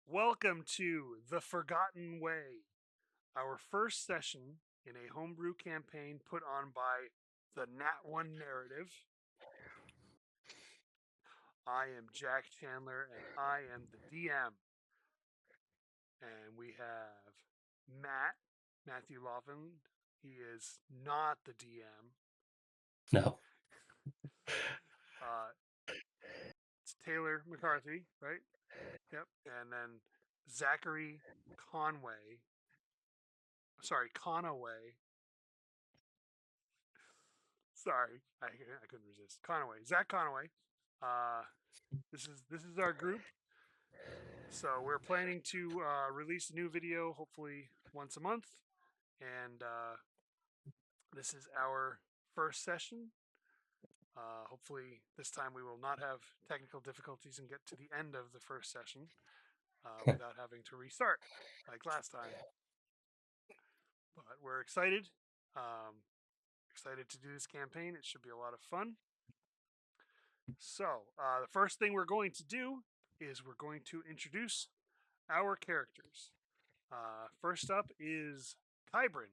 Welcome to The Forgotten Way, our first session in a homebrew campaign put on by the Nat 1 Narrative. I am Jack Chandler, and I am the DM. And we have Matthew Lofland. He is not the DM. No. It's Taylor McCarthy, right? Yep. And then Zachary Conaway. Sorry, I couldn't resist. Zach Conaway. This is our group. So we're planning to release a new video, hopefully once a month, and this is our first session. Hopefully this time we will not have technical difficulties and get to the end of the first session without having to restart like last time. But we're excited. Excited to do this campaign. It should be a lot of fun. So, the first thing we're going to do is we're going to introduce our characters. First up is Kybren.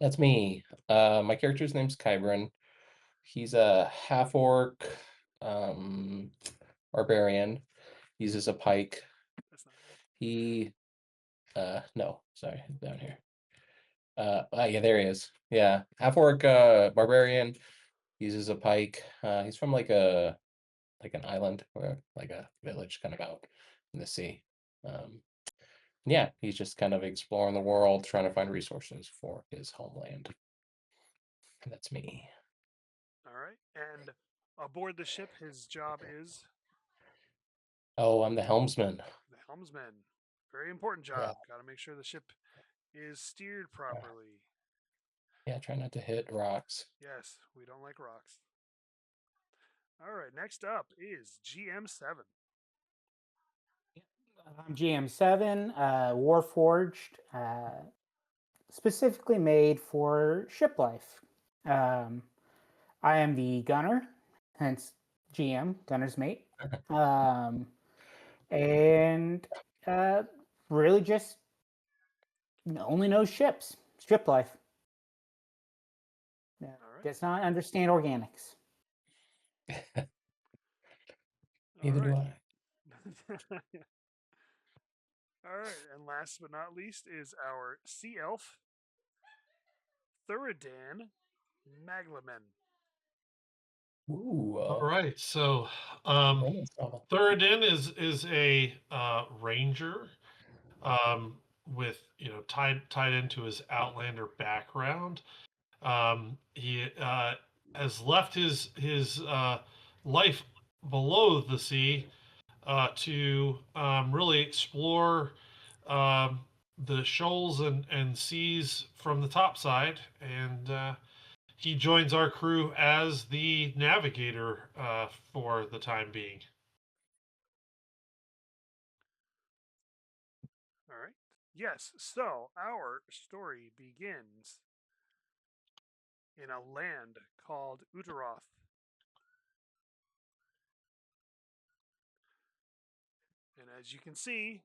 That's me. My character's name's Kybren. He's a half-orc barbarian. He uses a pike. That's not good. He no, sorry, down here. Yeah, there he is. Yeah, half-orc barbarian, uses a pike. He's from like an island or like a village kind of out in the sea. Yeah, he's just kind of exploring the world, trying to find resources for his homeland. That's me. All right. And aboard the ship, his job is Oh, I'm the helmsman. the helmsman. Very important job. Yeah. Got to make sure the ship is steered properly. Yeah, try not to hit rocks. Yes, we don't like rocks. All right. Next up is GM7. I'm GM7, Warforged, specifically made for ship life. I am the gunner, hence GM, gunner's mate. And really just only knows ships, ship life. Yeah, right. does not understand organics. Neither do I. All right, and last but not least is our sea elf, Thuridan Maglaman. Ooh. All right, so Thuridan is a ranger, with tied into his Outlander background. He has left his life below the sea to really explore the shoals and seas from the top side, and he joins our crew as the navigator for the time being. All right. Yes, so our story begins in a land called Uteroth. And as you can see,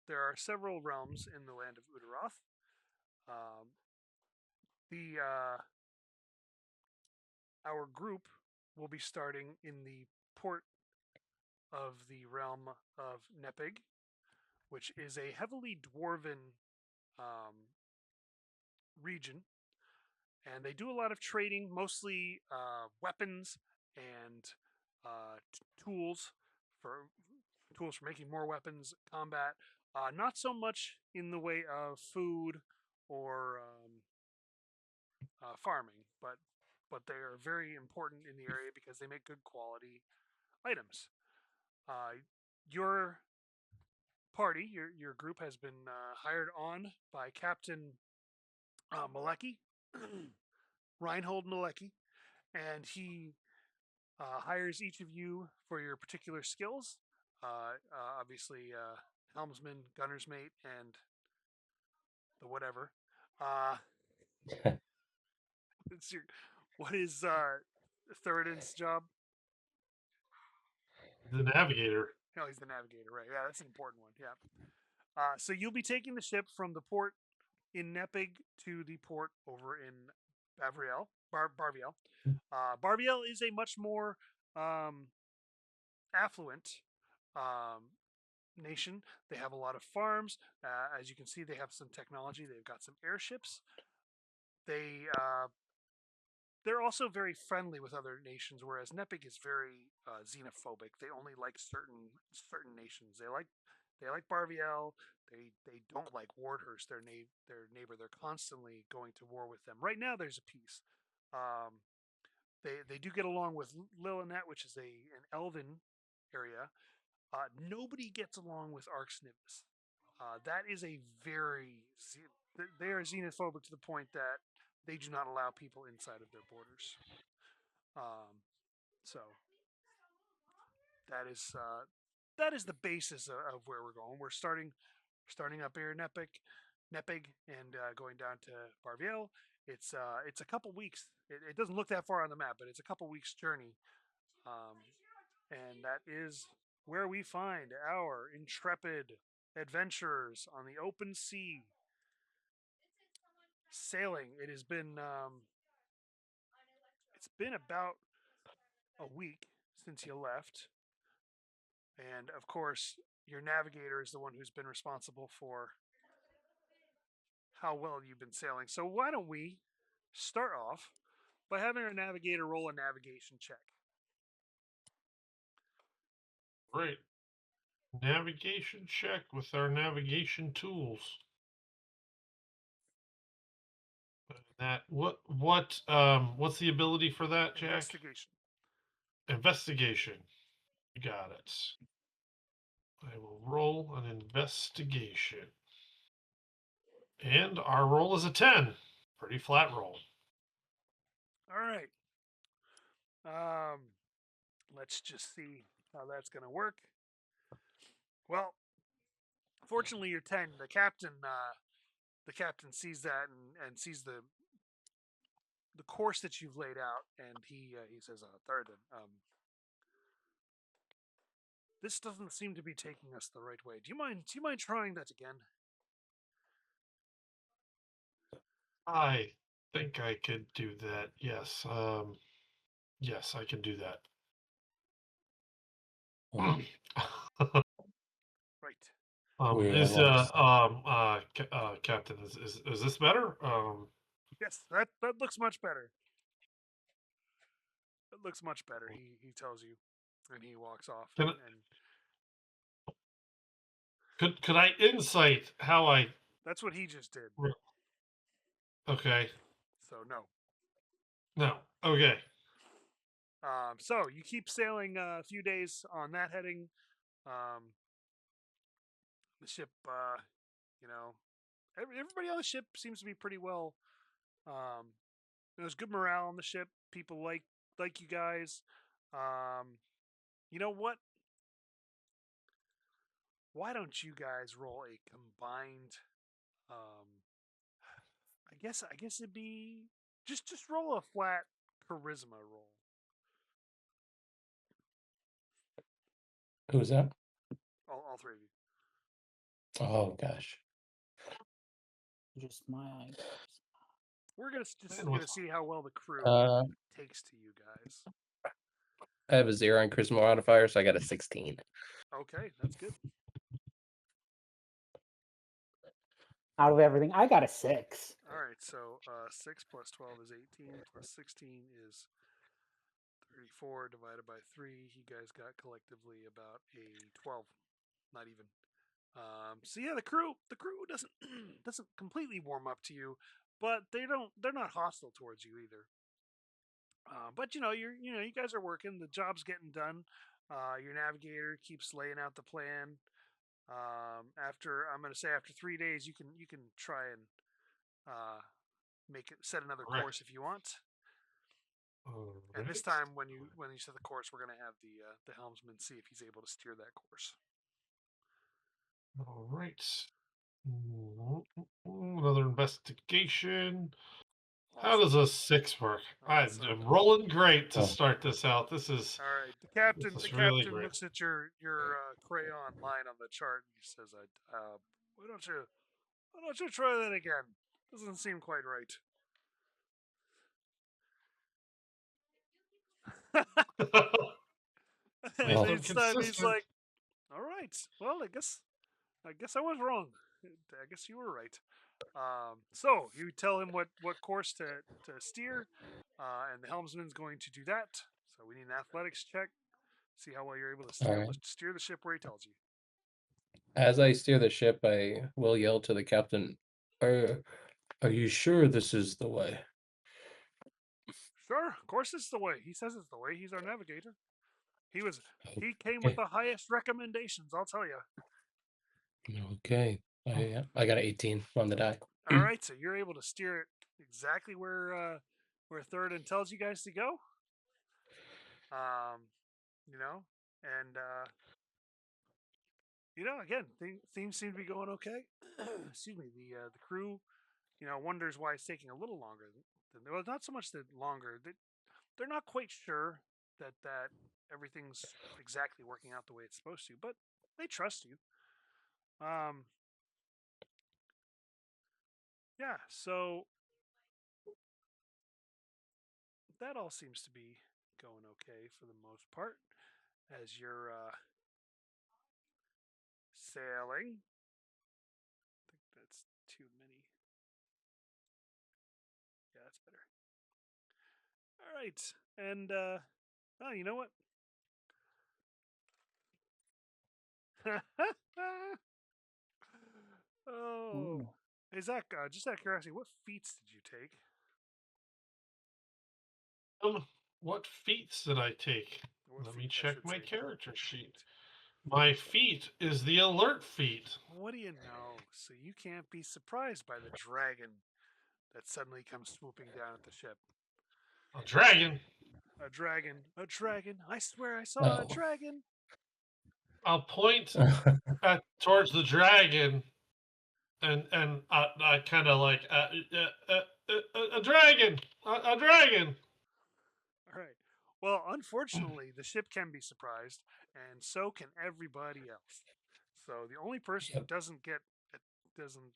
there are several realms in the land of Uteroth. Our group will be starting in the port of the realm of Nepig, which is a heavily dwarven region, and they do a lot of trading, mostly weapons and tools for making more weapons, combat. Not so much in the way of food or farming, but they are very important in the area because they make good quality items. Your party, your group has been hired on by Captain Malecki, Reinhold Malecki, and he hires each of you for your particular skills. Obviously, helmsman, gunner's mate, and the whatever. What is Thuridan's job? The navigator. No, he's the navigator, right? Yeah, that's an important one. Yeah. So you'll be taking the ship from the port in Nepig to the port over in Barviel. Barviel is a much more affluent nation. They have a lot of farms. As you can see, they have some technology. They've got some airships. They're also very friendly with other nations, whereas Nepig is very xenophobic. They only like certain nations. They like Barviel. They don't like Wardhurst, their neighbor. They're constantly going to war with them. Right now, there's a peace. They do get along with Lilinet, which is an elven area. Nobody gets along with Arxnivis. That is a they are xenophobic to the point that they do not allow people inside of their borders. So that is the basis of where we're going. We're starting up here in Nepig, and going down to Barviel. It's a couple weeks. It doesn't look that far on the map, but it's a couple weeks journey. And that is where we find our intrepid adventurers on the open sea, sailing. It's been about a week since you left, and of course, your navigator is the one who's been responsible for how well you've been sailing. So why don't we start off by having our navigator roll a navigation check? Great. Navigation check with our navigation tools. That what's the ability for that, Jack? Investigation. Investigation. You got it. I will roll an investigation. And our roll is a 10. Pretty flat roll. All right. Let's just see how that's going to work. Well, fortunately, you're 10. The captain sees that and sees the course that you've laid out, and he says, "Thuridan, this doesn't seem to be taking us the right way. Do you mind trying that again?" I think I could do that. Yes. Yes, I can do that. Right. Captain, is this better? Yes, that looks much better. It looks much better. He tells you, and he walks off. Could I insight how I? That's what he just did. Okay. So no. No. Okay. So you keep sailing a few days on that heading. The ship, everybody on the ship seems to be pretty well. There's good morale on the ship. People like you guys. You know what? Why don't you guys roll a combined? I guess it'd be just roll a flat charisma roll. Who's that? All three of you. Oh gosh. Just my eyes. We're gonna see how well the crew takes to you guys. I have a 0 on charisma modifier, so I got a 16. Okay, that's good. Out of everything, I got a 6. All right, so 6 plus 12 is 18, plus 16 is 34 divided by 3. You guys got collectively about a 12, not even. So yeah, the crew doesn't doesn't completely warm up to you, but they're not hostile towards you either. But you guys are working. The job's getting done. Your navigator keeps laying out the plan. After 3 days, you can try and set another course if you want. And this time, when you set the course, we're going to have the helmsman see if he's able to steer that course. All right. Another investigation. How does a 6 work? I'm Awesome. rolling great to Oh. start this out. This is All right. The captain. This The is really captain great. looks at your crayon line on the chart and he says, why don't you try that again? Doesn't seem quite right." And At least Oh. I'm this time he's consistent. like, "All right. Well, I guess I was wrong. I guess you were right." So you tell him what course to steer, and the helmsman's going to do that. So we need an athletics check. See how well you're able to Alright. steer the ship where he tells you. As I steer the ship, I will yell to the captain, are you sure this is the way? Sure, of course it's the way. He says it's the way. He's our navigator. He came with Okay. the highest recommendations, I'll tell you. Okay. I got an 18 on the die. All right, so you're able to steer it exactly where Thuridan tells you guys to go. You know, and again, things seem to be going okay. Excuse me. The crew, wonders why it's taking a little longer. Well, not so much that longer. They're not quite sure that everything's exactly working out the way it's supposed to, but they trust you. Yeah. So that all seems to be going okay for the most part as you're sailing. I think that's too many. Yeah, that's better. All right, and oh, you know what? Oh, Ooh. hey Zach, just out of curiosity, what feats did you take? What feats did I take? What Let feat, me I check should my say. character What sheet. feat? My feat is the alert feat. What do you know? So you can't be surprised by the dragon that suddenly comes swooping down at the ship. A dragon. A dragon, a dragon! I swear I saw a Oh. dragon. I'll point towards the dragon, and I kind of like a dragon, a dragon. All right. Well, unfortunately, the ship can be surprised, and so can everybody else. So the only person who Yep. doesn't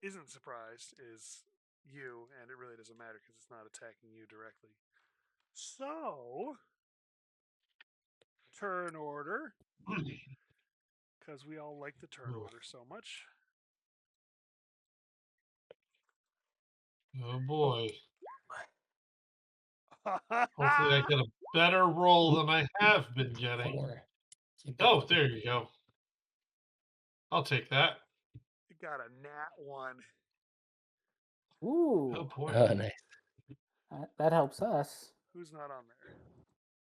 isn't surprised is you, and it really doesn't matter because it's not attacking you directly. So turn order, because we all like the turn Ooh. order so much. Oh boy. Hopefully I get a better roll than I have been getting. 4. Keep Oh, going. there you go. I'll take that. You got a nat 1. Ooh. Oh boy. Oh, nice. That helps us. Who's not on there?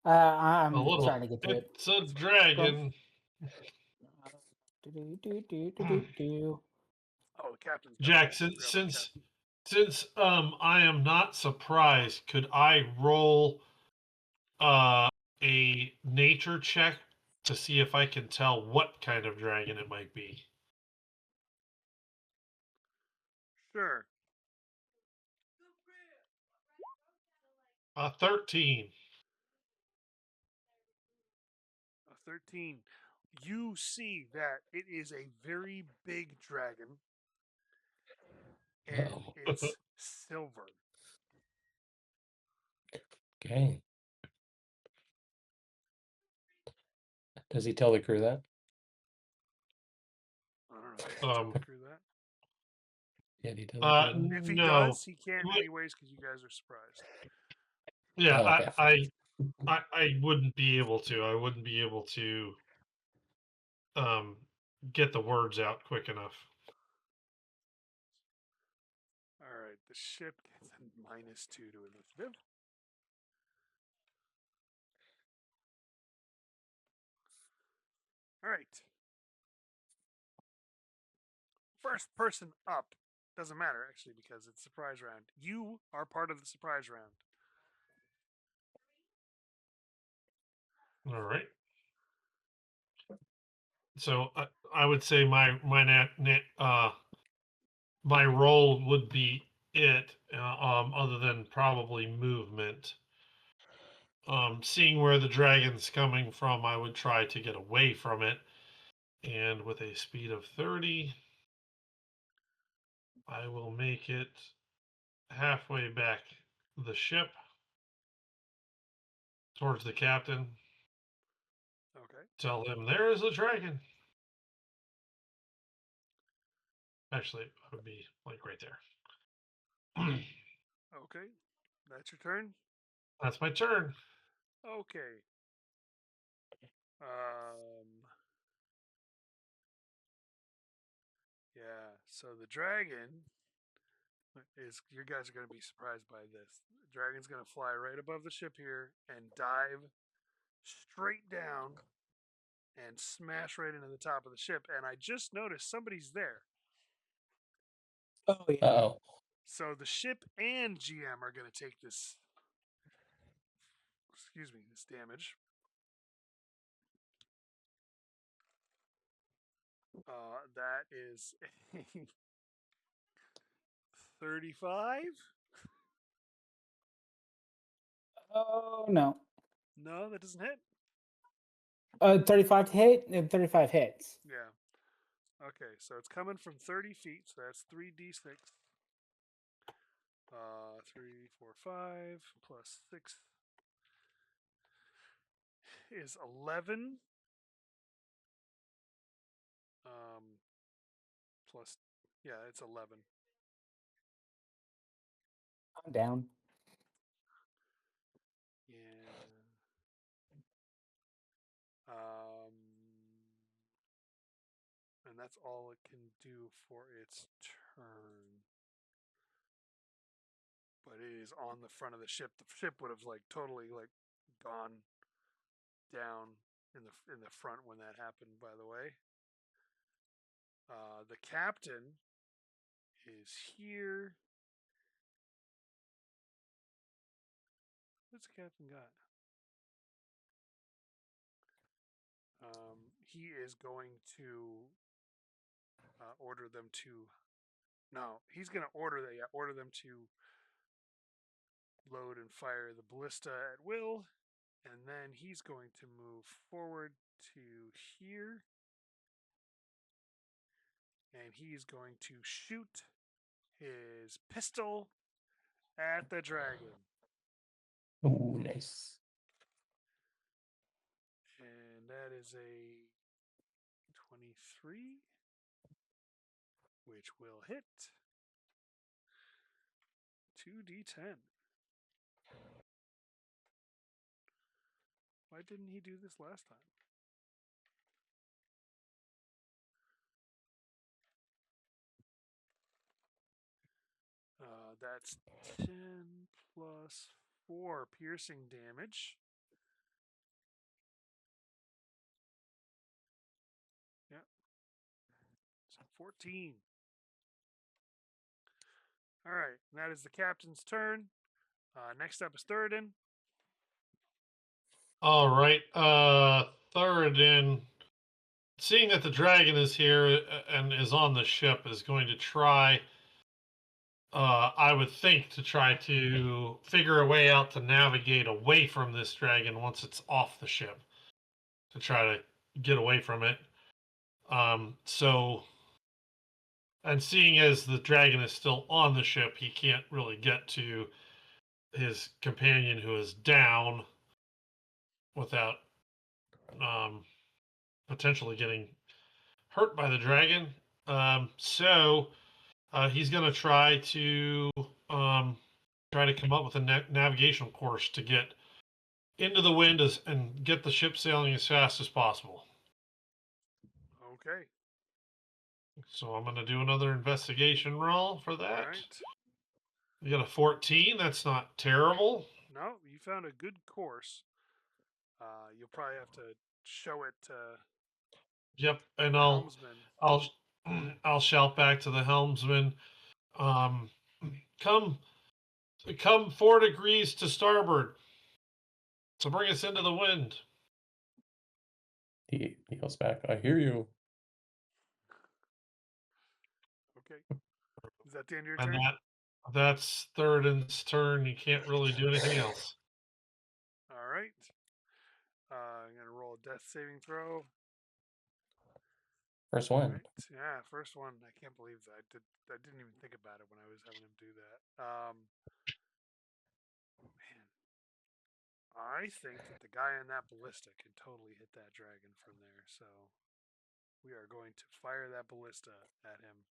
A I'm little. trying to get to it. It's a dragon. Do. Oh, the captain's got Jackson, it. Forgot about the since I am not surprised, could I roll a nature check to see if I can tell what kind of dragon it might be? Sure. 13. A 13. You see that it is a very big dragon, and Oh. it's silver. Okay. Does he tell the crew that? I don't know. Does he tell the crew that? Yeah, did he tell the crew that? If he No. does, he can't anyways because you guys are surprised. Yeah, Oh, okay. I wouldn't be able to. I wouldn't be able to get the words out quick enough. All right, the ship gets a -2 to initiative. All right. First person up. Doesn't matter, actually, because it's surprise round. You are part of the surprise round. All right. So I would say my role would be it, other than probably movement. Seeing where the dragon's coming from, I would try to get away from it. And with a speed of 30, I will make it halfway back the ship towards the captain. Okay. Tell him there is a dragon. Actually, it would be like right there. Okay. That's your turn. That's my turn. Okay. Yeah. So the dragon is. You guys are going to be surprised by this. The dragon's going to fly right above the ship here and dive straight down and smash right into the top of the ship. And I just noticed somebody's there. Oh yeah. Uh-oh. So the ship and GM are going to take this. Excuse me, this damage. That is a 35. Oh no. No, that doesn't hit. 35 to hit. 35 hits. Yeah. Okay, so it's coming from 30 feet, so that's 3d6. 3, 4, 5 plus 6 is 11. Plus, yeah, it's 11. I'm down. Yeah. And that's all it can do for its turn. But it is on the front of the ship. The ship would have like totally like gone down in the front when that happened. By the way, the captain is here. What's the captain got? He is going to order them to. No, he's going to order them to load and fire the ballista at will, and then he's going to move forward to here, and he's going to shoot his pistol at the dragon. Ooh, nice. And that is a 23, which will hit. 2d10. Why didn't he do this last time? That's 10 plus 4 piercing damage. Yep. So 14. All right, and that is the captain's turn. Next up is Thuridan. All right. Thuridan, seeing that the dragon is here and is on the ship, is going to try. I would think to try to figure a way out to navigate away from this dragon once it's off the ship, to try to get away from it. And seeing as the dragon is still on the ship, he can't really get to his companion who is down without potentially getting hurt by the dragon. So he's going to try to come up with a navigational course to get into the wind and get the ship sailing as fast as possible. Okay. So I'm going to do another investigation roll for that. All right. You got a 14. That's not terrible. No, you found a good course. You'll probably have to show it to Yep, and the helmsman. I'll shout back to the helmsman. Come 4 degrees to starboard. So bring us into the wind. He goes back. I hear you. Okay. Is that the end of your And turn? That's Thuridan's turn. You can't really do anything else. All right. I'm gonna roll a death saving throw. First All one. right. Yeah, first one. I can't believe that. I didn't even think about it when I was having him do that. Man, I think that the guy in that ballista can totally hit that dragon from there. So we are going to fire that ballista at him.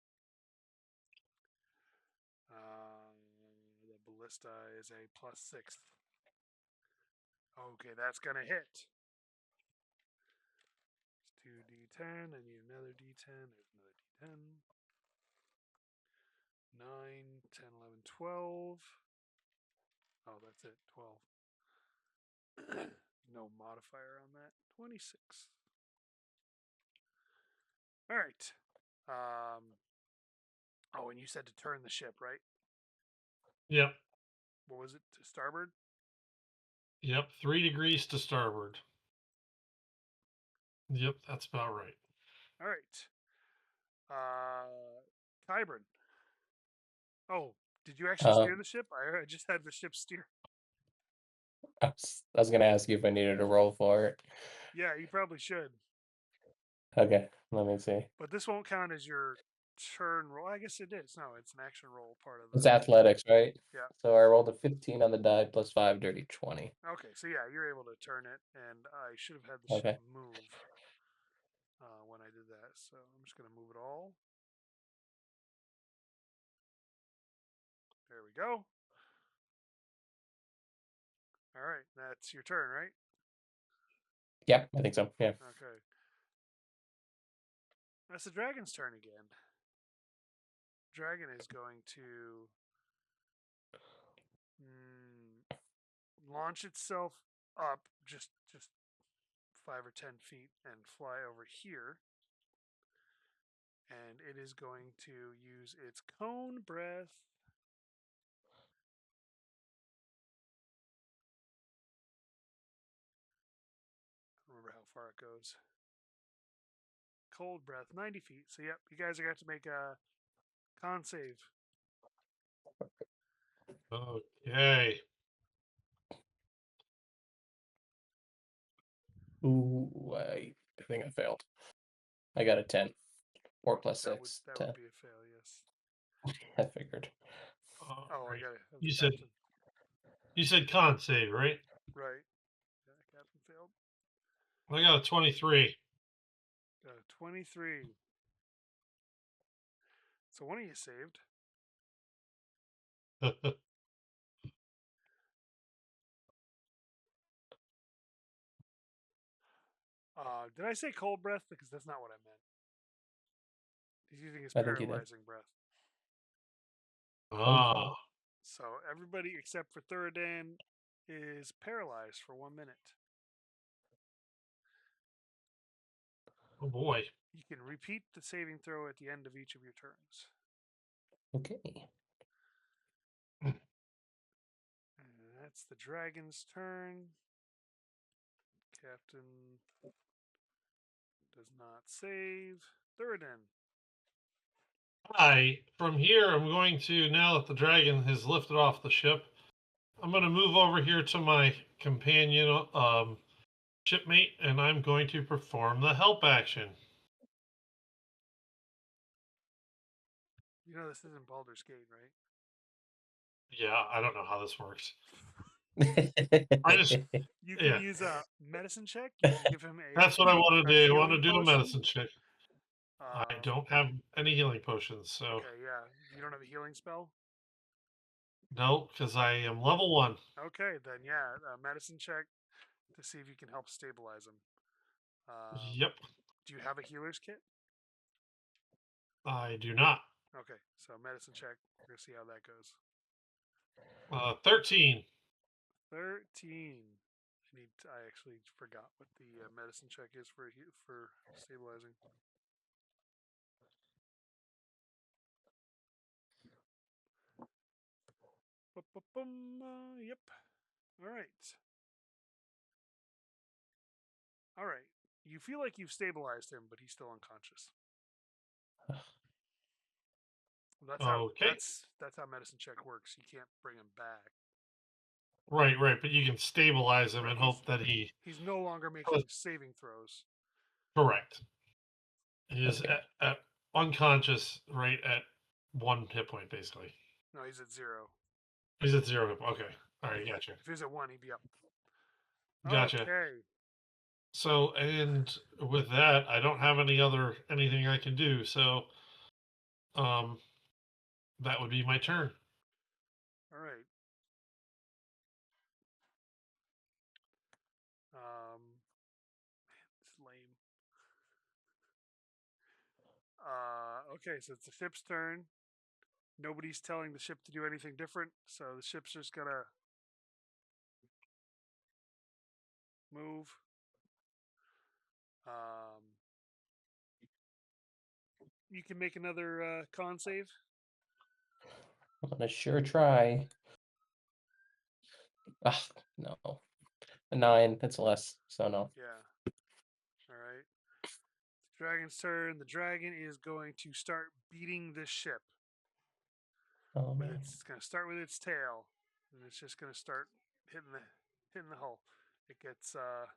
The ballista is a +6. Okay, that's gonna hit. It's 2d10. I need another d10. There's another d10. 9, 10, 11, 12. Oh, that's it. 12. No modifier on that. 26. All right. Oh, and you said to turn the ship, right? Yep. What was it? To starboard? Yep. 3 degrees to starboard. Yep, that's about right. All right. Kybren. Oh, did you actually steer the ship? I just had the ship steer. I was gonna ask you if I needed a roll for it. Yeah, you probably should. Okay, let me see. But this won't count as your turn roll. I guess it is. No, it's an action roll part of It's the. athletics, right? Yeah. So I rolled a 15 on the die plus 5, dirty 20. Okay, so yeah, you're able to turn it, and I should have had the Okay. ship move when I did that. So I'm just gonna move it all. There we go. All right, that's your turn, right? Yep, I think so. Yeah. Okay. That's the dragon's turn again. Dragon is going to launch itself up just 5 or 10 feet and fly over here. And it is going to use its cone breath. I don't remember how far it goes. Cold breath, 90 feet. So yep, you guys are going to have to make a con save. Okay. Ooh, I think I failed. I got a 10. 4 plus 6. That 10. would be a fail, yes. I figured. Oh, Right. I got it. You said con save, right? Right. Yeah, Captain failed. I got a 23. Got a 23. So one of you saved. Did I say cold breath? Because that's not what I meant. He's using his I think you did. paralyzing breath. Ah. So everybody except for Thuridan is paralyzed for 1 minute. Oh boy. You can repeat the saving throw at the end of each of your turns. Okay. And that's the dragon's turn. Captain does not save. Thuridan. Hi. From here, I'm going to, now that the dragon has lifted off the ship, I'm going to move over here to my companion shipmate, and I'm going to perform the help action. You know this isn't Baldur's Gate, right? Yeah, I don't know how this works. You can use a medicine check. You can give him a. That's what I want to do. I want to do a potion. medicine check. I don't have any healing potions, so. Okay, yeah. You don't have a healing spell? No, because I am level 1. Okay, then yeah, a medicine check to see if you can help stabilize him. Yep. Do you have a healer's kit? I do not. Okay, so medicine check. We're gonna see how that goes. 13. 13. I actually forgot what the medicine check is for stabilizing. Yep. All right. All right. You feel like you've stabilized him, but he's still unconscious. Well, Okay. That's how medicine check works. You can't bring him back. Right. But you can stabilize him Right, and hope that he's no longer making saving throws. correct. He is Okay. at unconscious, right at 1 hit point, basically. No, he's at 0. He's at 0 hit point. Okay. All right, gotcha. If he was at 1, he'd be up. Gotcha. Okay. So, and with that, I don't have anything I can do. So, that would be my turn. All right. It's lame. Okay, so it's the ship's turn. Nobody's telling the ship to do anything different, so the ship's just gonna move. You can make another con save. I'm gonna sure try. Ah, no. A 9. That's less. So no. Yeah. All right. It's the dragon's turn. The dragon is going to start beating this ship. Oh man. It's gonna start with its tail, and it's just gonna start hitting the hull. It gets oh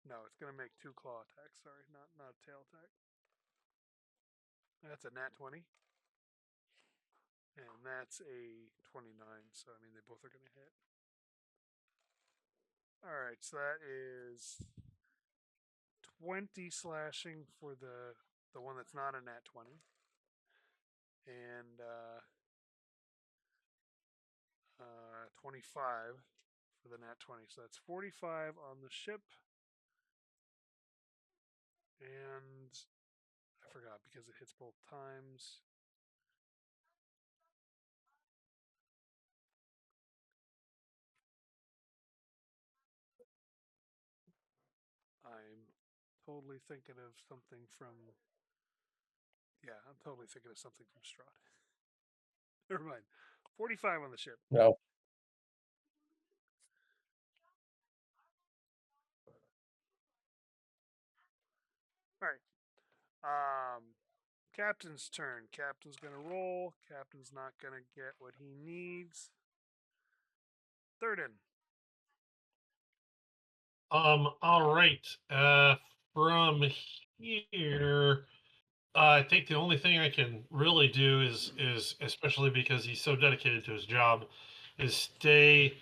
no, it's gonna make 2 claw attacks. Sorry, not a tail attack. That's a nat 20, and that's a 29. So I mean, they both are gonna hit. All right, so that is 20 slashing for the one that's not a nat 20, and 25 for the nat 20. So that's 45 on the ship. And I forgot because it hits both times. I'm totally thinking of something from. Yeah, I'm totally thinking of something from Strahd. Never mind. 45 on the ship. No. All right. Captain's turn. Captain's gonna roll. Captain's not gonna get what he needs. Thuridan. All right. From here, I think the only thing I can really do is especially because he's so dedicated to his job, is stay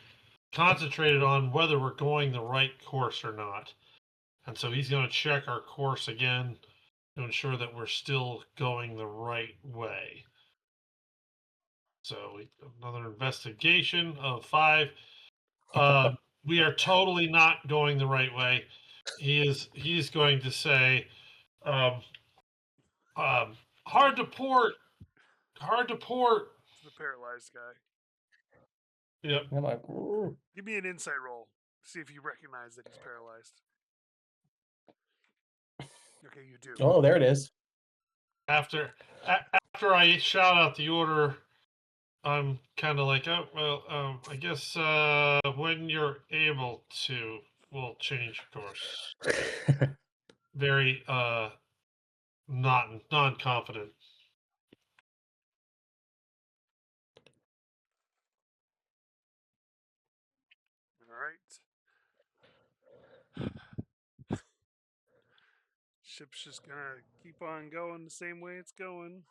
concentrated on whether we're going the right course or not. And so he's going to check our course again to ensure that we're still going the right way. So another investigation of 5. We are totally not going the right way. He's going to say, hard to port. It's the paralyzed guy. Yep. I'm like, "Ooh." Give me an insight roll. See if you recognize that he's paralyzed. Okay, you do. Oh, there it is. After I shout out the order, I'm kind of like, oh well, I guess when you're able to, we'll change course. Very non-confident. All right. Ship's just gonna keep on going the same way it's going.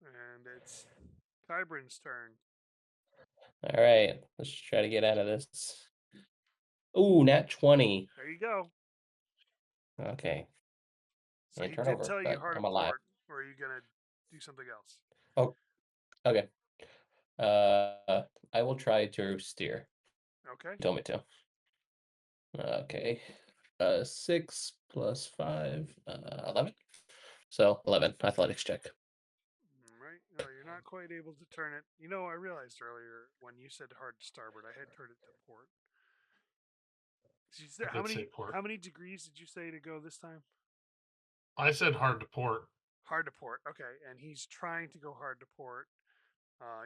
And it's Kybren's turn. All right, let's try to get out of this. Ooh, nat 20. There you go. Okay. So And he turn did over, tell you but hard to I'm alive. port, or are you gonna do something else? Oh, okay. I will try to steer. Okay. You told me to. Okay. 6 plus 5, 11. So 11 athletics check. Right. No, you're not quite able to turn it. You know, I realized earlier when you said hard to starboard, I had turned it to port. Did you say, I did say port. how many degrees did you say to go this time? I said hard to port. Hard to port. Okay, and he's trying to go hard to port.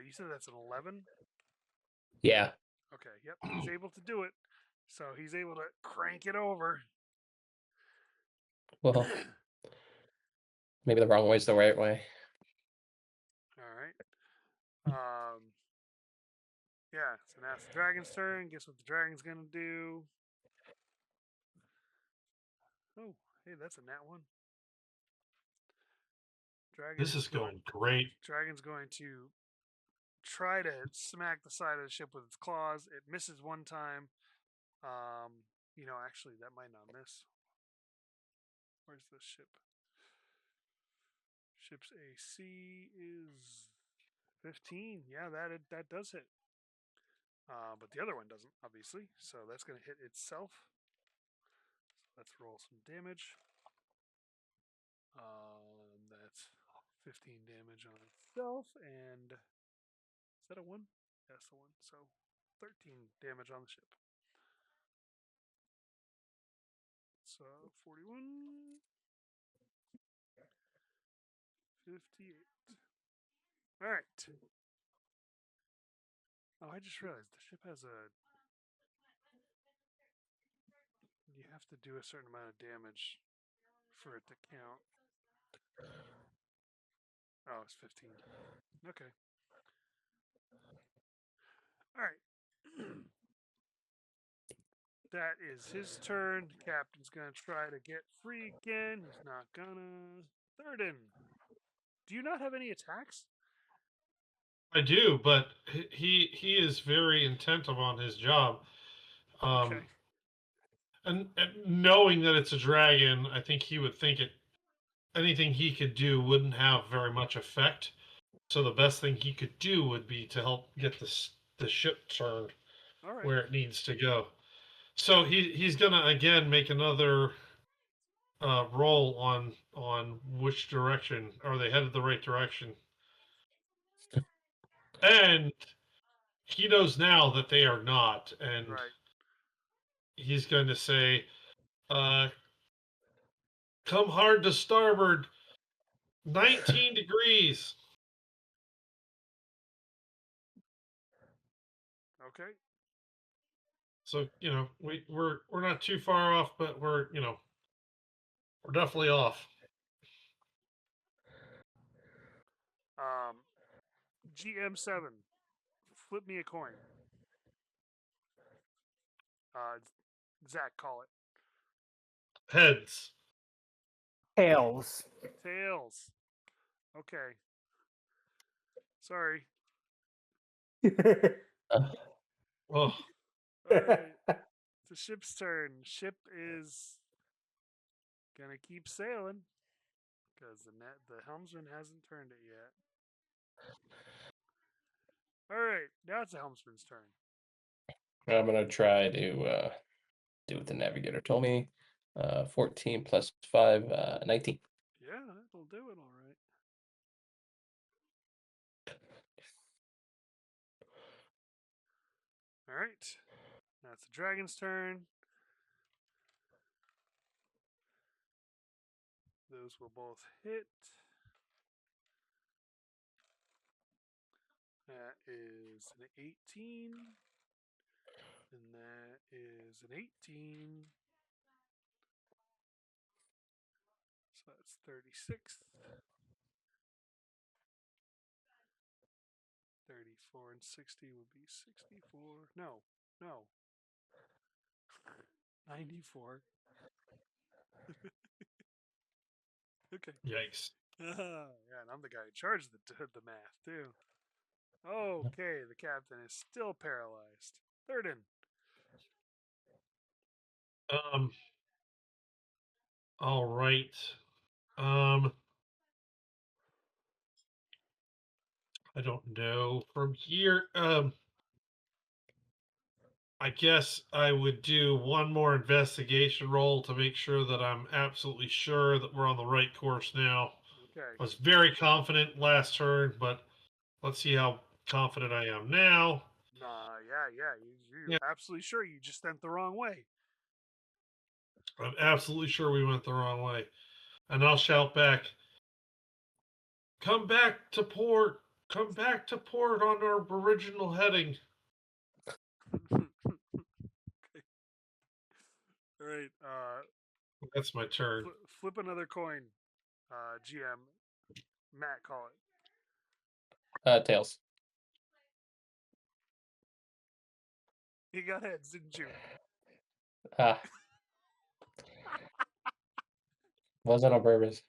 You said that's an 11. Yeah. Okay, yep, he's able to do it. So he's able to crank it over. Well, maybe the wrong way's the right way. All right. Yeah, so now it's the dragon's turn. Guess what the dragon's gonna do? Oh, hey, that's a nat one. This is going great. Dragon's going to try to smack the side of the ship with its claws. It misses one time. Actually, that might not miss. Where's the ship? Ship's AC is 15. Yeah, that does hit. But the other one doesn't, obviously. So that's going to hit itself. So let's roll some damage. That's 15 damage on itself. And is that a 1? That's the 1. So 13 damage on the ship. So 41. 58. All right. Oh, I just realized the ship has a. You have to do a certain amount of damage for it to count. Oh, it's 15. Okay. All right. That is his turn. Captain's gonna try to get free again. He's not gonna. Thuridan, do you not have any attacks? I do, but he is very intent on his job. Okay. And knowing that it's a dragon, I think he would think anything he could do wouldn't have very much effect. So the best thing he could do would be to help get the ship turned All right. where it needs to go. So he's gonna again make another roll on which direction are they headed the right direction, and he knows now that they are not, and Right. he's going to say, "Come hard to starboard, 19 degrees." Okay. So we're not too far off, but we're definitely off. GM7. Flip me a coin. Zach, call it. Heads. Tails. Tails. Okay. Sorry. Oh, All right. It's the ship's turn. Ship is gonna keep sailing because the helmsman hasn't turned it yet. All right, now it's the helmsman's turn. I'm gonna try to do what the navigator told me. 14 plus 5, 19. Yeah, that'll do it. All right. All right. That's the dragon's turn. Those will both hit. That is an 18. And that is an 18. So that's 36. 34 and 60 would be 64. No. 94. Okay. yikes. Yeah, and I'm the guy in charge of the math, too. Okay, the captain is still paralyzed. Thuridan. All right. I don't know from here. I guess I would do one more investigation roll to make sure that I'm absolutely sure that we're on the right course now. Okay. I was very confident last turn, but let's see how confident I am now. Yeah. You're absolutely sure you just went the wrong way. I'm absolutely sure we went the wrong way. And I'll shout back, "Come back to port! Come back to port on our original heading." All right. That's my turn. Flip another coin. GM. Matt, call it. Tails. You got heads, didn't you? Wasn't on purpose.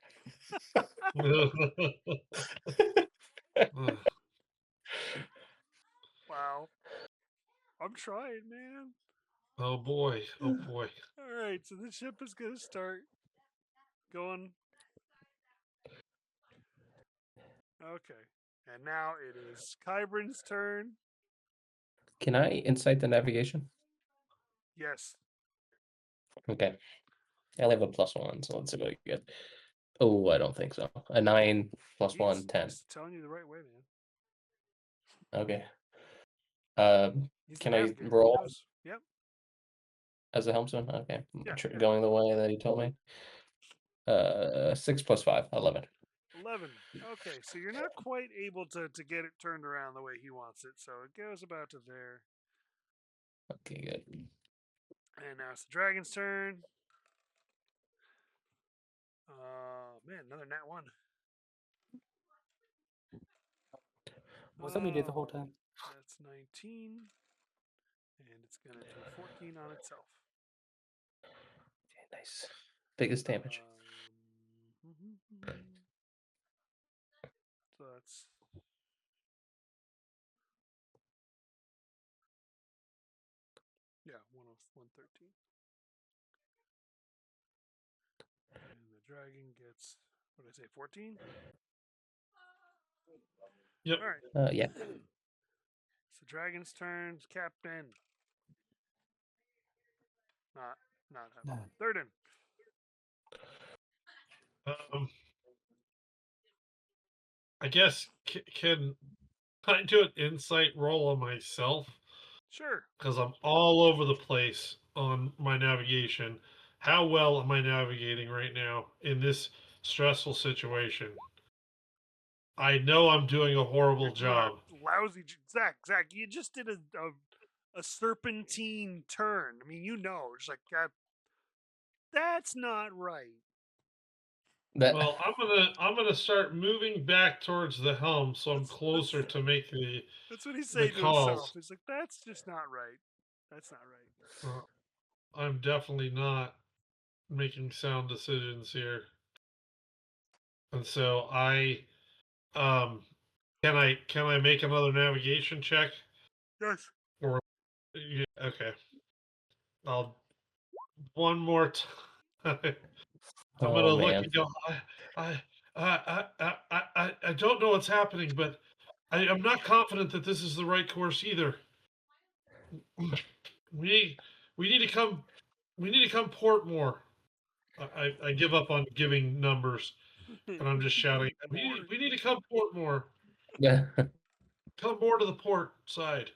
Wow. I'm trying, man. Oh boy. Oh boy. All right, so the ship is going to start going. Okay. And now it is Kybren's turn. Can I insight the navigation? Yes. Okay. I only have a +1, so let's see what I get. Oh, I don't think so. A 9 plus 1, 10. He's telling you the right way, man. Okay. He's Can the I navigator. He roll knows. Yep. as a helmsman? Okay. Yeah, yeah. Going the way that he told me. 6 plus 5, 11. 11. Okay, so you're not quite able to get it turned around the way he wants it. So it goes about to there. Okay, good. And now it's the dragon's turn. Man, another nat 1. What's that we did the whole time? That's 19. And it's going to do 14 on itself. Okay, nice. Biggest damage. So that's... Yeah, 113. And the dragon gets, what did I say, 14? Yep. All right. Yeah. So dragon's turn, Captain. Not No. Thuridan. I guess can I do an insight roll on myself? Sure. Because I'm all over the place on my navigation. How well am I navigating right now in this stressful situation? I know I'm doing a horrible job. Lousy, Zach. You just did a serpentine turn. I mean, you know, it's like that's not right. Well, I'm gonna start moving back towards the helm, so I'm closer to make the. That's what he's saying to himself. He's like, that's just not right. That's not right. I'm definitely not making sound decisions here, and so can I make another navigation check? Yes. Or yeah, okay. I'll one more time. I'm gonna look and go. I don't know what's happening, but I'm not confident that this is the right course either. We need to come. We need to come port more. I give up on giving numbers, and I'm just shouting. We need to come port more. Yeah. Come more to the port side,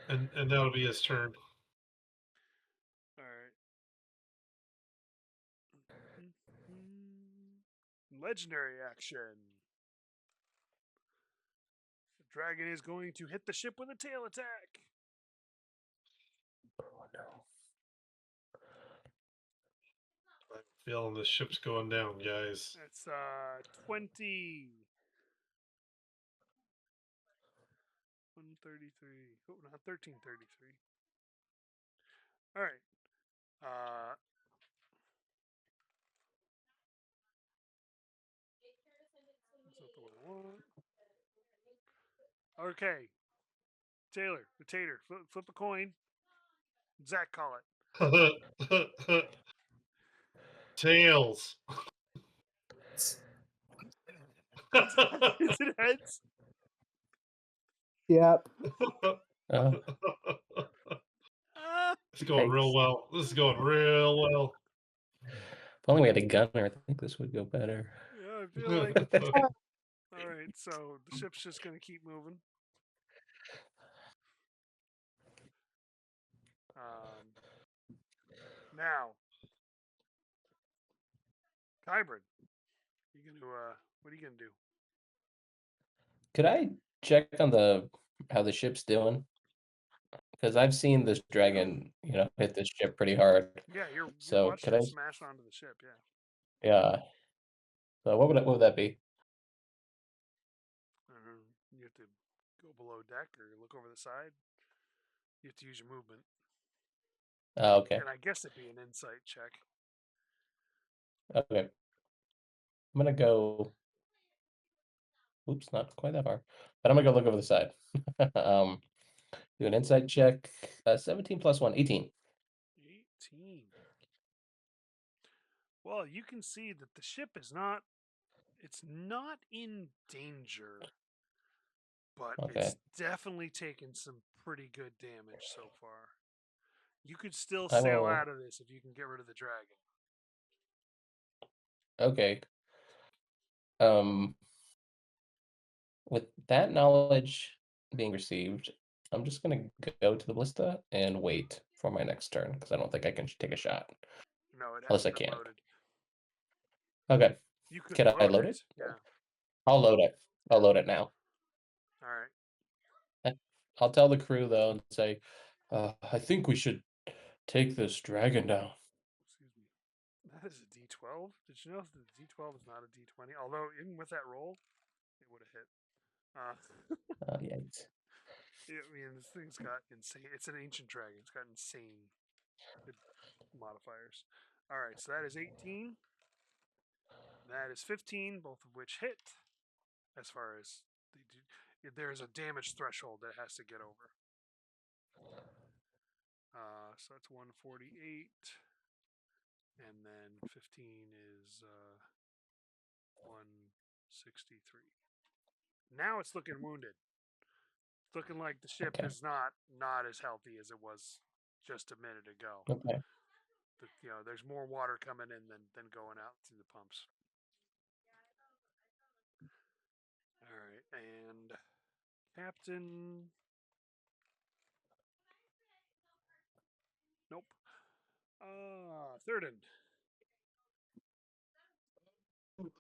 and that'll be his turn. All right. Legendary action. The dragon is going to hit the ship with a tail attack. Oh no. I'm feeling the ship's going down, guys. That's 20. 133. Oh, not 1333. All right. That's not the one I want. Okay. Taylor, the tater, flip a coin. Zach, call it. Tails. Is it heads? Yep. It's going real well. This is going real well. If only we had a gunner, I think this would go better. Yeah, I feel like. All right, so the ship's just going to keep moving. Now, Kybren, what are you gonna do? Could I check on how the ship's doing? because I've seen this dragon, hit this ship pretty hard. Yeah, you So watched could it I? smash onto the ship. Yeah. Yeah. So what would that be? You have to go below deck or look over the side. You have to use your movement, Oh, okay. and I guess it'd be an insight check. Okay. I'm gonna go. Oops, not quite that far. But I'm gonna go look over the side. Do an insight check. 17 plus 1, 18. 18. Well, you can see that the ship is not. It's not in danger, but Okay. it's definitely taken some pretty good damage so far. You could still I sail will. out of this if you can get rid of the dragon. Okay. With that knowledge being received, I'm just gonna go to the ballista and wait for my next turn because I don't think I can take a shot No, it unless I hasn't been can. loaded. Okay. You could Can I load it. it? Yeah. I'll load it. I'll load it now. All right. I'll tell the crew though and say, I think we should take this dragon down. Excuse me. That is a D12. Did you know that the D12 is not a D20? Although even with that roll, it would have hit. Yikes. I mean, this thing's got insane. It's an ancient dragon. It's got insane good modifiers. All right, so that is 18. That is 15, both of which hit. As far as they do, there's a damage threshold that it has to get over. So that's 148, and then 15 is 163. Now it's looking wounded. It's looking like the ship Okay. is not as healthy as it was just a minute ago. Okay. But, there's more water coming in than going out through the pumps. All right, and Captain. Nope. Thuridan.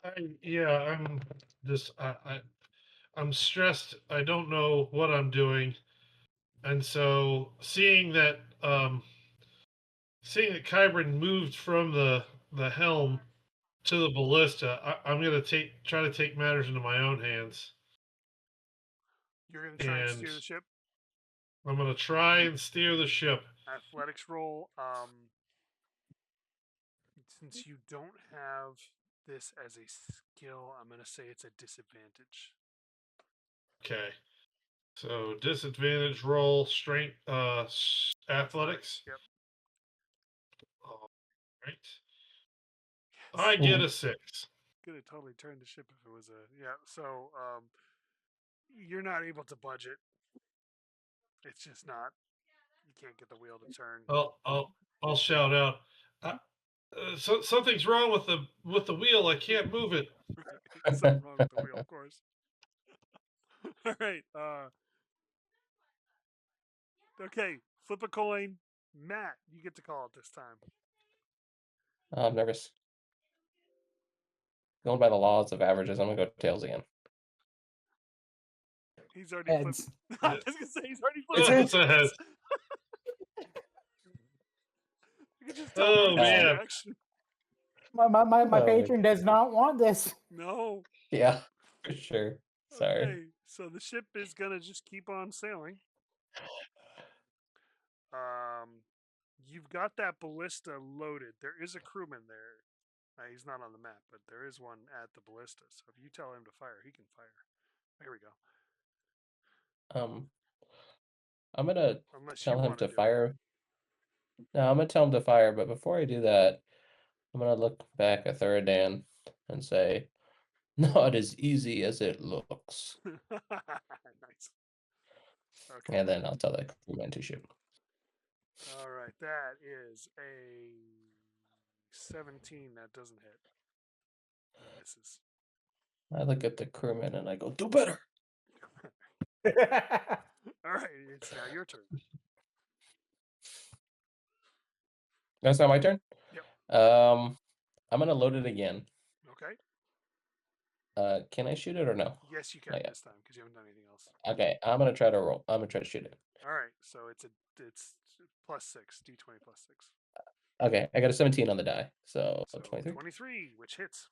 I'm just I'm stressed. I don't know what I'm doing, and so seeing that Kybren moved from the helm to the ballista, I'm gonna try to take matters into my own hands. You're going to try and steer the ship? I'm gonna try and steer the ship. Athletics roll. Since you don't have this as a skill, I'm going to say it's a disadvantage. Okay. So disadvantage roll, strength, athletics. Yep. All right. Yes. I get a 6. Could have totally turned the ship if it was So you're not able to budget. It's just not. You can't get the wheel to turn. I'll shout out. So something's wrong with the wheel. I can't move it. Right. Something wrong with the wheel, of course. All right. Okay. Flip a coin. Matt, you get to call it this time. I'm nervous. Going by the laws of averages, I'm gonna go tails again. He's already Heads. flipped. I was gonna say he's already It's flipped. It's a head. You can just tell Oh by his man. reaction. My patron does not want this. No. Yeah, for sure. Sorry. Okay, so the ship is gonna just keep on sailing. You've got that ballista loaded. There is a crewman there. He's not on the map, but there is one at the ballista. So if you tell him to fire, he can fire. There we go. I'm gonna Unless tell you him want to do it. fire. No, I'm gonna tell him to fire, but before I do that, I'm gonna look back at Thuridan and say, "Not as easy as it looks." Nice. Okay. And then I'll tell the crewman to shoot. All right. That is a 17. That doesn't hit. Misses. I look at the crewman and I go, "Do better." All right. It's now your turn. That's not my turn? Yep. I'm gonna load it again. Okay. Can I shoot it or no? Yes, you can Not yet. this time because you haven't done anything else. Okay, I'm gonna try to roll. I'm gonna try to shoot it. All right, so it's +6, d20 +6. Okay, I got a 17 on the die, so So 23. 23, which hits.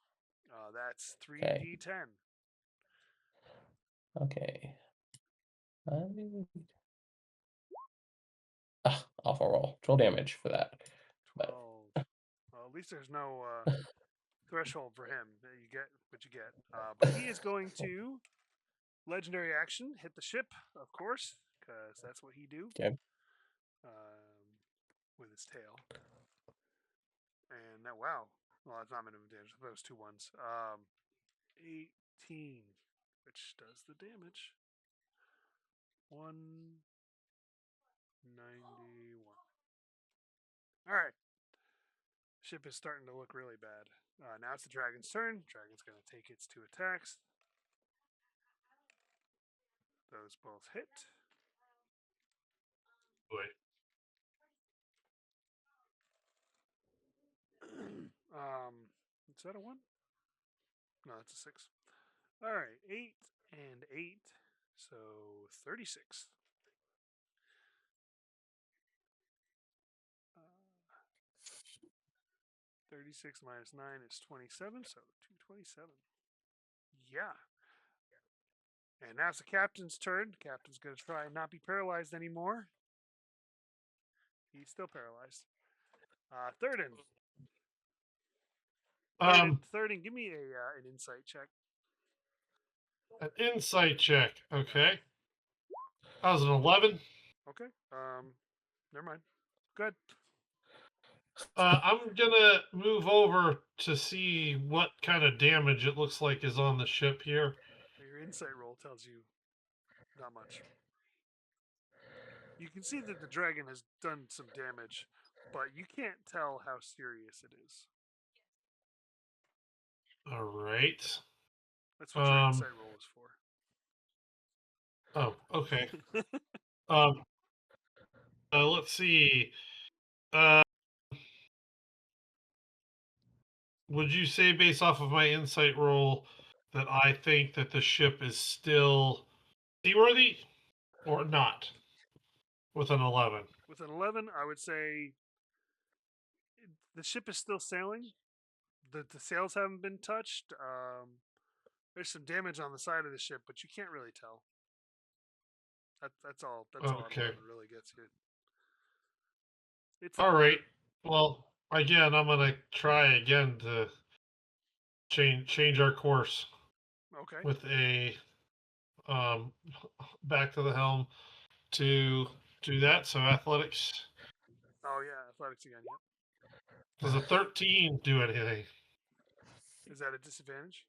That's Okay. 3d10. Okay. Awful roll. 12 damage for that. 12. Well, at least there's no threshold for him. You get what you get. But he is going to legendary action, hit the ship, of course, because that's what he do. Okay. With his tail. And wow. Well, that's not minimum damage. Those 2 ones. 18, which does the damage. 191. All right. Ship is starting to look really bad. Now it's the dragon's turn. Dragon's going to take its 2 attacks. Those both hit. Boy. Is that a 1? No, that's a 6. All right, 8 and 8, so 36. 36 minus 9 is 27, so 227. Yeah. And now it's the captain's turn. The captain's going to try and not be paralyzed anymore. He's still paralyzed. Thuridan. Thuridan, give me an insight check. An insight check. Okay. That was an 11. Okay. Never mind. Good. I'm gonna move over to see what kind of damage it looks like is on the ship here. Your insight roll tells you not much. You can see that the dragon has done some damage, but you can't tell how serious it is. All right. That's what your insight roll is for. Oh, okay. Let's see. Would you say, based off of my insight roll, that I think that the ship is still seaworthy or not? With an 11. With an 11, I would say the ship is still sailing. The sails haven't been touched. There's some damage on the side of the ship, but you can't really tell. That's all. That's all an 11 really gets you. It's all right. Well, again, I'm gonna try again to change our course. Okay. With a back to the helm to do that. So athletics. Oh yeah, athletics again. Yep. Does a 13 do anything? Is that a disadvantage?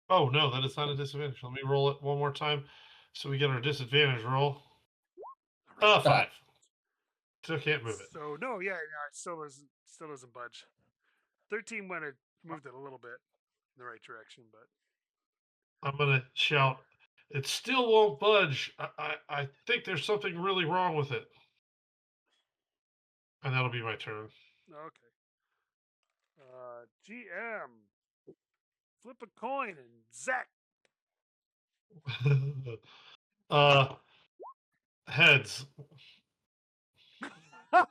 Oh no, that is not a disadvantage. Let me roll it one more time, so we get our disadvantage roll. 5. Still can't move it. So no, yeah, it still doesn't budge. 13 moved it a little bit in the right direction, but I'm gonna shout. It still won't budge. I think there's something really wrong with it. And that'll be my turn. Okay. GM. Flip a coin and Zach. Heads. I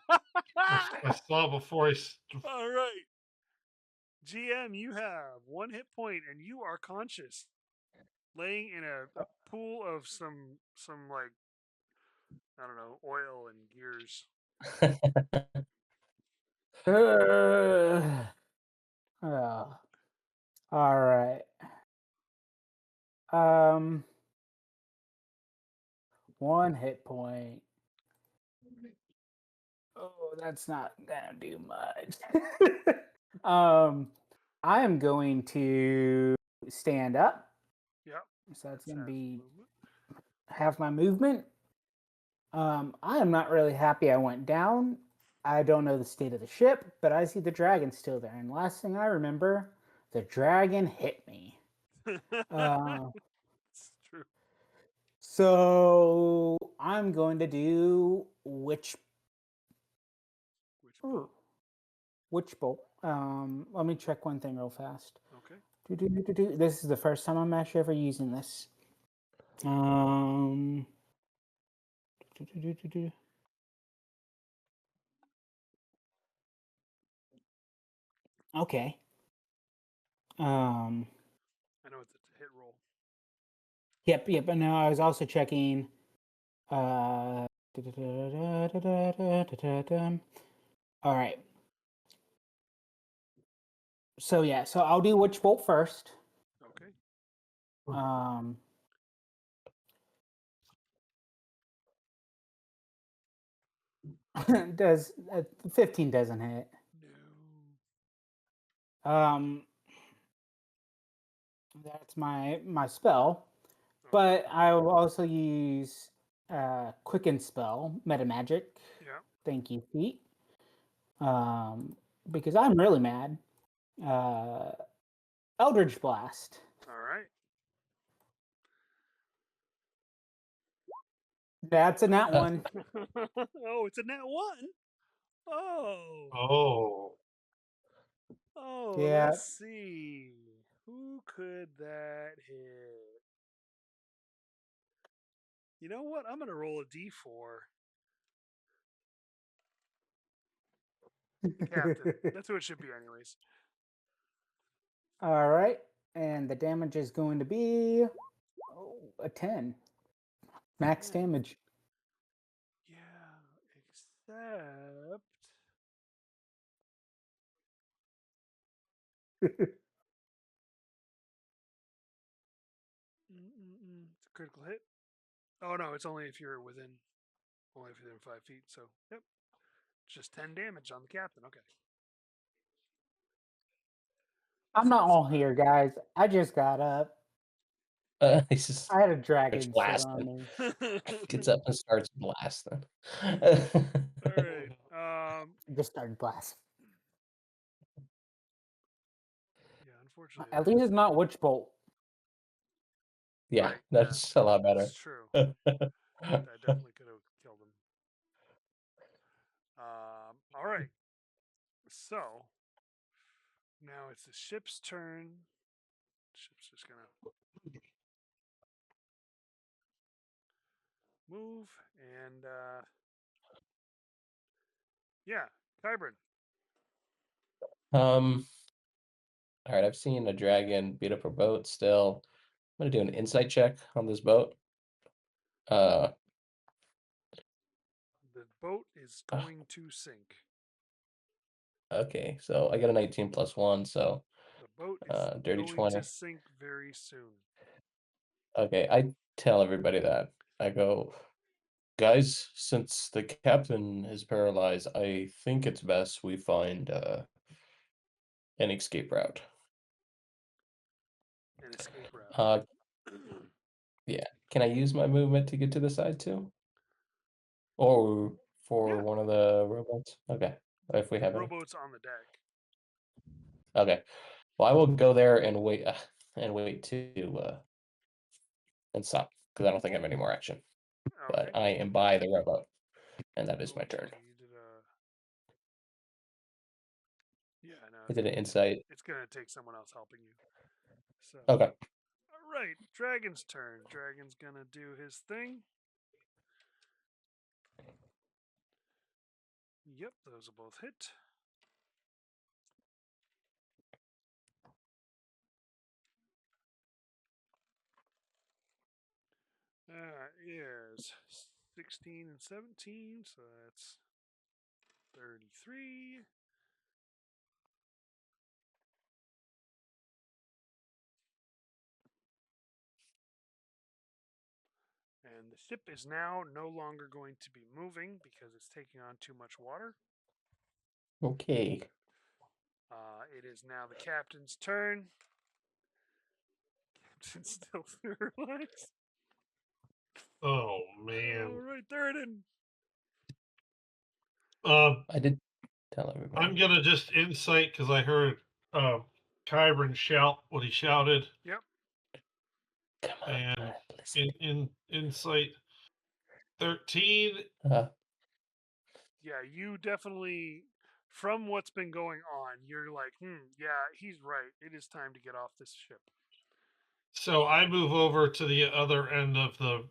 saw before I. All right. GM, you have 1 hit point and you are conscious, laying in a pool of some like, I don't know, oil and gears. All right. 1 hit point. Oh, that's not gonna do much. I am going to stand up. Yep. So that's gonna be half my movement. I am not really happy I went down. I don't know the state of the ship, but I see the dragon still there. And last thing I remember, the dragon hit me. It's true. So I'm going to do Witch Bolt. Let me check one thing real fast. Okay. This is the first time I'm actually ever using this. Okay. I know it's a hit roll. Yep. And now I was also checking. All right. So yeah, so I'll do Witch Bolt first. Okay. Does 15 doesn't hit. No. That's my spell, Okay. but I will also use Quicken Spell, Meta Magic. Yeah. Thank you, Pete. Because I'm really mad. Eldritch Blast. All right. That's a nat one. Oh, it's a nat one. Oh. Oh. Yeah. Let's see. Who could that hit? You know what? I'm gonna roll a d4. The captain. That's who it should be, anyways. All right, and the damage is going to be a 10. Max damage. Yeah, except it's a critical hit. Oh no, it's only if you're within 5 feet. So yep, just 10 damage on the captain. Okay. I'm not That's all bad. here, guys. I just got up. He's just I had a dragon sit blasting. on me. Gets up and starts blasting. All right. Just started blasting. Yeah, unfortunately. At least it's not Witch Bolt. Yeah, Right, that's a lot better. That's true. That definitely could have killed him. All right. So now it's the ship's turn. Ship's just gonna move and yeah, Kybren. All right, I've seen a dragon beat up a boat still. I'm gonna do an insight check on this boat. The boat is going to sink. Okay, so I got a 19 plus 1, so The boat is dirty going 20. to sink very soon. Okay, I tell everybody that. I go, guys, since the captain is paralyzed, I think it's best we find an escape route. An escape route. Yeah. Can I use my movement to get to the side too? Or for Yeah. one of the rowboats? Okay. If we have any. Rowboat's on the deck. Okay. Well, I will go there and wait to and stop because I don't think I have any more action. Okay. But I am by the rowboat, and that is my turn. Okay, you did yeah, no. I did an insight. It's gonna take someone else helping you. So Okay. all right, Dragon's turn. Dragon's gonna do his thing. Yep, those will both hit. That is 16 and 17, so that's 33. And the ship is now no longer going to be moving because it's taking on too much water. Okay. It is now the captain's turn. Captain still paralyzed. Oh man. All right, Thuridan. I did tell everybody. I'm gonna just insight because I heard Kybren shout what he shouted. Yep. Come on, And listen. in insight 13. Uh, Yeah, you definitely from what's been going on, you're like, yeah, he's right. It is time to get off this ship. So I move over to the other end of the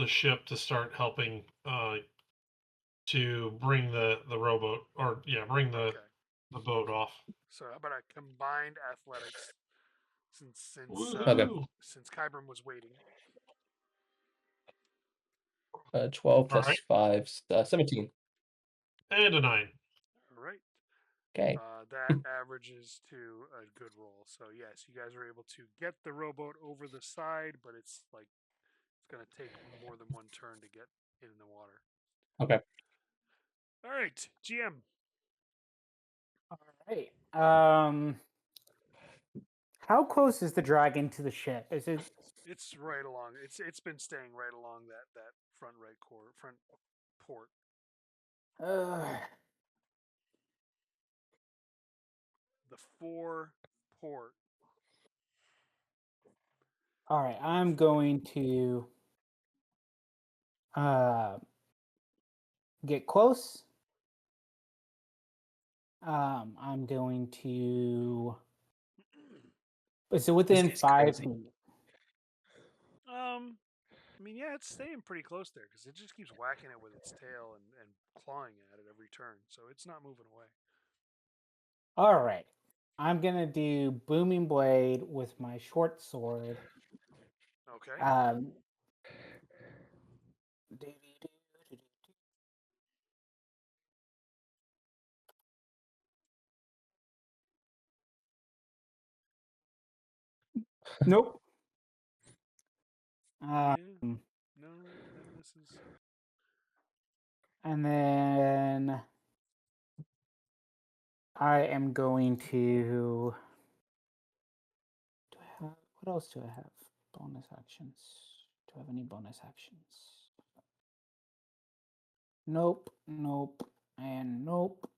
ship to start helping to bring the rowboat, or bring the boat off. So how about a combined athletics, since Woohoo! since Kybren was waiting. 12 plus right. 5, 17. And a 9. All right. Okay. That averages to a good roll. So yes, you guys are able to get the rowboat over the side, but it's going to take more than one turn to get it in the water. Okay. All right, GM. All right. How close is the dragon to the ship? Is it? It's right along. It's been staying right along that front port. The fore port. All right. I'm going to get close. I'm going to. Is it within guy's 5 crazy. feet? I mean, yeah, it's staying pretty close there because it just keeps whacking it with its tail and clawing at it every turn, so it's not moving away. All right. I'm gonna do booming blade with my short sword. Okay. Nope. Yeah. No, that misses. And then I am going to. Do I have what else do I have? Bonus actions. Do I have any bonus actions? Nope. Nope. And nope.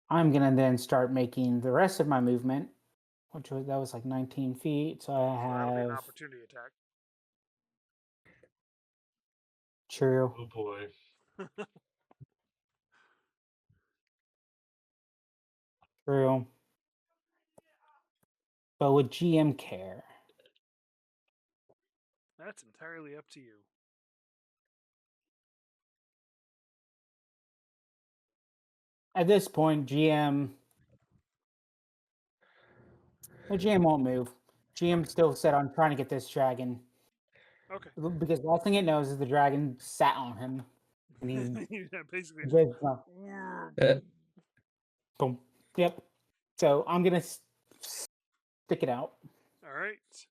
I'm gonna then start making the rest of my movement, that was like 19 feet. So I So that'll be an have opportunity attack. true. Oh boy. True. But would GM care? That's entirely up to you. At this point, GM won't move. GM still set on trying to get this dragon. Okay. Because the last thing it knows is the dragon sat on him. And he Yeah, basically. boom. Yep. So I'm gonna stick it out. All right.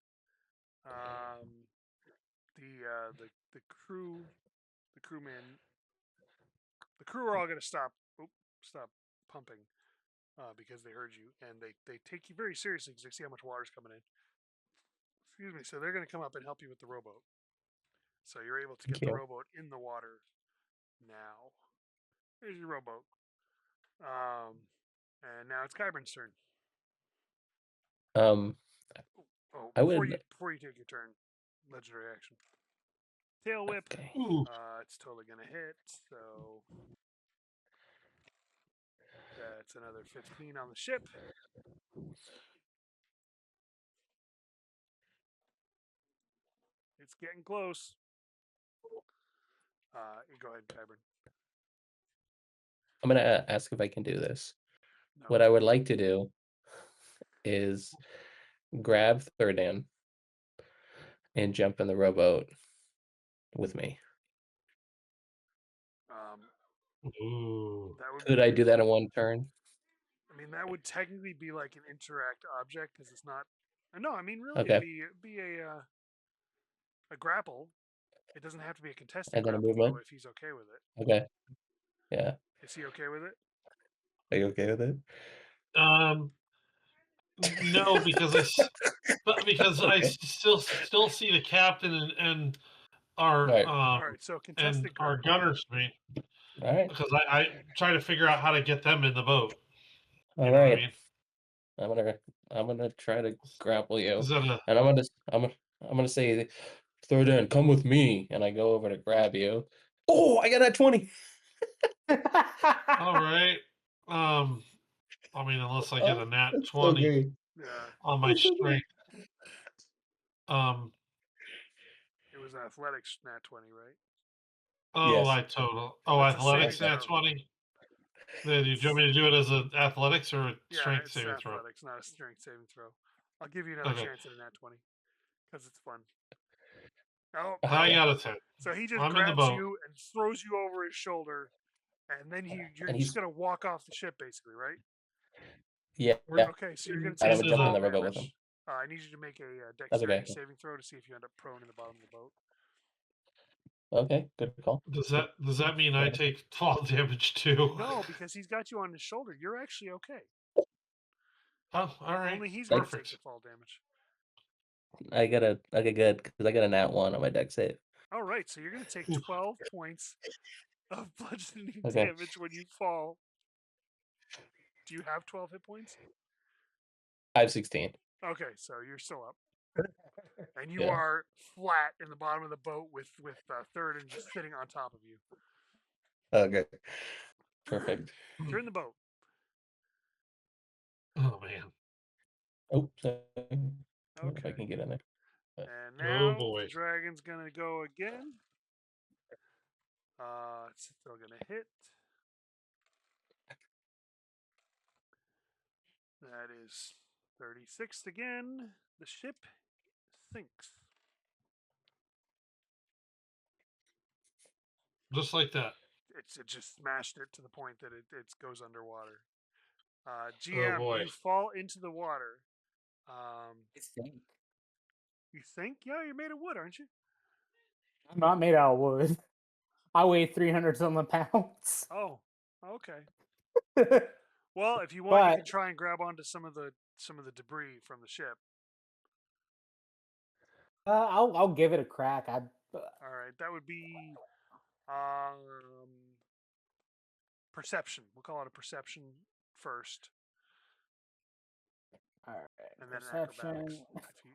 The crew are all gonna stop pumping, because they heard you and they take you very seriously because they see how much water's coming in. Excuse me. So they're gonna come up and help you with the rowboat. So you're able to get the rowboat in the water now. Here's your rowboat. And now it's Kybren's turn. Before you take your turn, legendary action. Tail whip. Okay. It's totally gonna hit. So that's another 15 on the ship. It's getting close. Go ahead, Kybren. I'm gonna ask if I can do this. No. What I would like to do is grab Thuridan and jump in the rowboat with me. Could I do that in one turn? I mean, that would technically be like an interact object because it's not. No, I mean, really, Okay. it'd be a grapple. It doesn't have to be a contested And then a grapple, movement? though, if he's okay with it. Okay. Yeah. Is he okay with it? Are you okay with it? No, because I Okay. still see the captain and our Right. All right, so and contested our grapple. gunners mate. All right. Because I try to figure out how to get them in the boat. All You know what I right. mean? I'm gonna try to grapple you, Is that and I'm gonna say Thuridan, come with me. And I go over to grab you. Oh, I got that 20. All right. I mean, unless I get a nat That's 20 so great. Yeah, on my That's so great. strength. it was athletics nat 20, right? Oh, Yes. I total. Oh, That's a athletics saving nat throw. 20. Then you want me to do it as an athletics or a Yeah, strength it's saving throw? athletics, not a strength saving throw. I'll give you another Okay. chance at a nat 20 because it's fun. Oh, I Okay. got a 10. so he just I'm in the grabs boat. you and throws you over his shoulder, and then you're And just he's gonna walk off the ship, basically, right? yeah. Okay, so you're gonna And I take would some jump in fall the river with damage. him. I need you to make a That's dexterity okay. saving throw to see if you end up prone in the bottom of the boat. Okay, good call. Does that mean I take fall damage too? No, because he's got you on his shoulder. You're actually okay. Oh, all right. Only he's gonna take Perfect. the fall damage. Okay, good, because I got a nat 1 on my dex save. All right, so you're gonna take 12 points of bludgeoning Okay. damage when you fall. Do you have 12 hit points? I have 16. Okay, so you're still up, and you Yeah. are flat in the bottom of the boat with Thuridan just sitting on top of you. Okay. Perfect. You're in the boat. Oh man. Oh, sorry. If I Okay, can get in there. and Oh now the boy. dragon's gonna go again. It's still gonna hit. That is 36 again. The ship sinks. Just like that. It just smashed it to the point that it goes underwater. Oh GM, boy. you fall into the water. I think. You think? Yeah, you're made of wood, aren't you? I'm not made out of wood. I weigh 300 something pounds. Oh, okay. Well, if you want, you But can try and grab onto some of the debris from the ship. I'll give it a crack. All right, that would be perception. We'll call it a perception first, all right. and then Perception. acrobatics.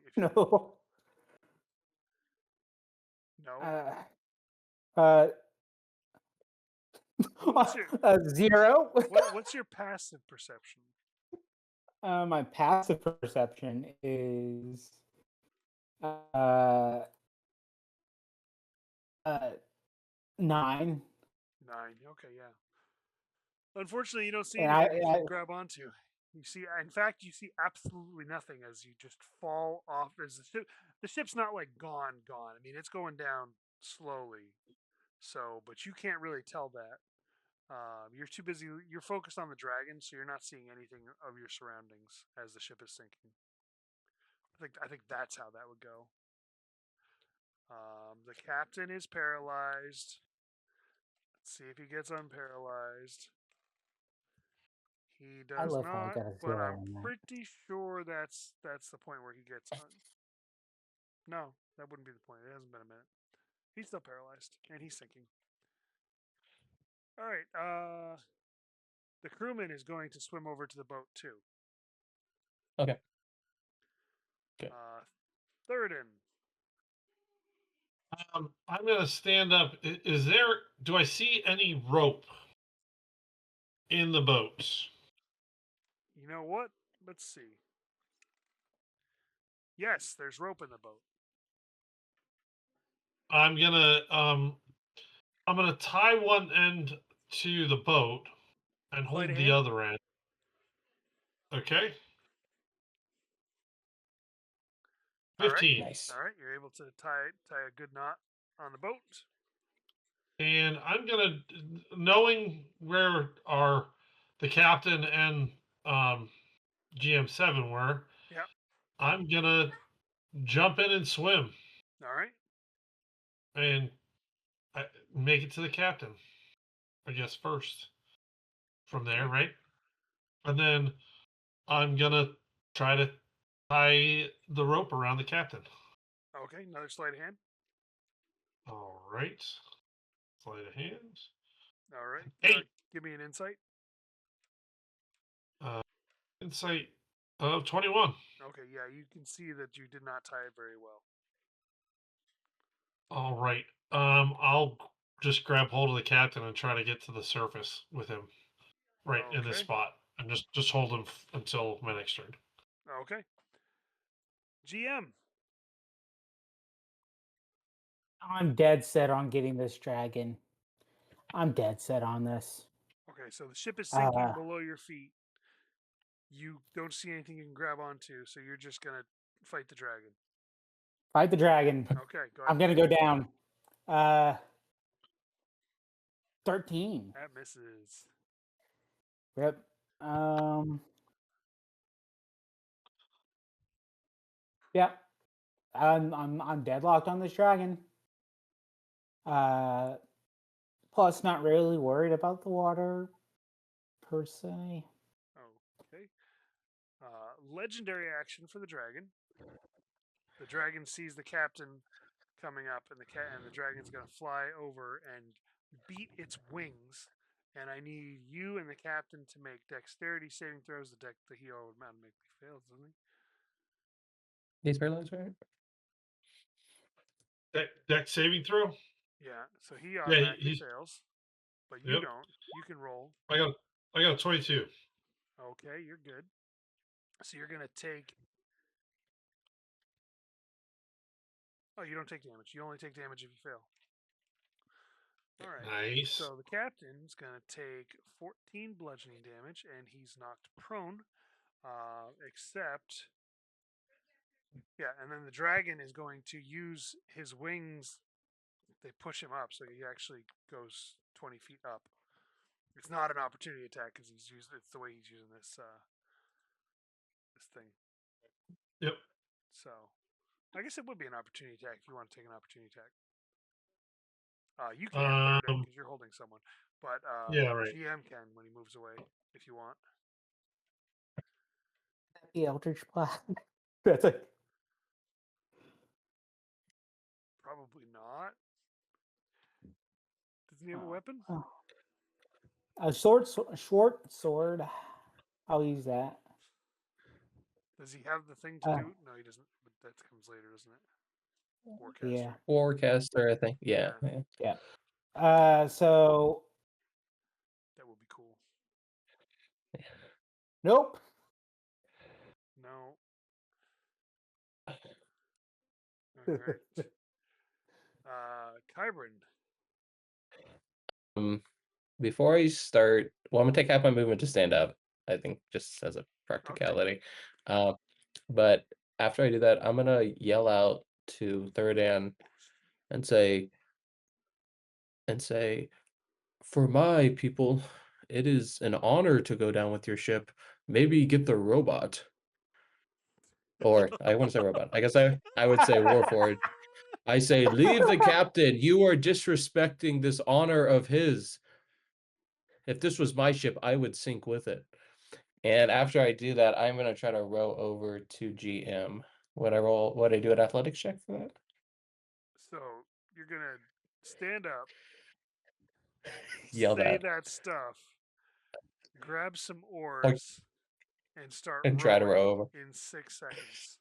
If you No. no. What's 0. What's your passive perception? My passive perception is 9. 9. Okay, yeah. Unfortunately, you don't see And anything you can grab onto. You see, in fact, you see absolutely nothing as you just fall off. As the ship's not like gone. I mean, it's going down slowly. So, but you can't really tell that. You're too busy. You're focused on the dragon, so you're not seeing anything of your surroundings as the ship is sinking. I think that's how that would go. The captain is paralyzed. Let's see if he gets unparalyzed. He does love how I not, got a but 0 I'm in that. pretty sure that's the point where he gets No, that wouldn't be the point. It hasn't been a minute. He's still paralyzed and he's sinking. All right. The crewman is going to swim over to the boat too. Okay. Good. Thuridan. I'm gonna stand up. Do I see any rope in the boat? You know what? Let's see. Yes, there's rope in the boat. I'm gonna tie one end to the boat and hold Sleight of the hand? other end. Okay. All right. 15. Nice. All right, you're able to tie a good knot on the boat. And I'm gonna, knowing where the captain and GM7 were. Yep. I'm gonna jump in and swim All right. and make it to the captain. I guess first. From there, Okay. right? And then I'm gonna try to tie the rope around the captain. Okay, another sleight of hand. All right. Sleight of hand. All right. 8. Give me an insight. Insight of 21. Okay, yeah, you can see that you did not tie it very well. All right. I'll just grab hold of the captain and try to get to the surface with him, right in this Okay. spot, and just hold him until my next turn. Okay. GM. I'm dead set on getting this dragon. I'm dead set on this. Okay, so the ship is sinking Uh, below your feet. You don't see anything you can grab onto, so you're just gonna fight the dragon. Fight the dragon. Okay, go I'm ahead. gonna go down. 13. That misses. Yep. Yep. I'm deadlocked on this dragon. Plus, not really worried about the water per se. Okay. Legendary action for the dragon. The dragon sees the captain coming up, and the dragon's gonna fly over and beat its wings. And I need you and the captain to make dexterity saving throws. The hero automatically fails, doesn't he? He's paralyzed, right? Deck saving throw. Yeah. So he automatically fails, but you Yep. don't. You can roll. I got a 22. Okay, you're good. So you're gonna take. Oh, you don't take damage. You only take damage if you fail. All right. Nice. So the captain's gonna take 14 bludgeoning damage, and he's knocked prone. Except, yeah, and then the dragon is going to use his wings. They push him up, so he actually goes 20 feet up. It's not an opportunity attack because it's the way he's using this this thing. Yep. So, I guess it would be an opportunity attack if you want to take an opportunity attack. You can because you're holding someone, but yeah, right. GM can when he moves away if you want. The Eldritch Blast. That's like Probably not. Doesn't he have a weapon? a short sword. I'll use that. Does he have the thing to do? No, he doesn't. But that comes later, doesn't it? Warcaster. Yeah. Forecaster, I think. Yeah. So That would be cool. nope. No. All right. Kybren. Before I start, well, I'm gonna take half my movement to stand up. I think just as a practicality. But after I do that, I'm gonna yell out to Thuridan and say, "For my people, it is an honor to go down with your ship. Maybe get the robot." Or I wouldn't say robot. I guess I would say Warforged. I say, "Leave the captain. You are disrespecting this honor of his. If this was my ship, I would sink with it." And after I do that, I'm gonna try to row over to GM. Would I do an athletics check for that? So you're gonna stand up, Yell say that that stuff, grab some oars, and start and try to rowing row over. in 6 seconds.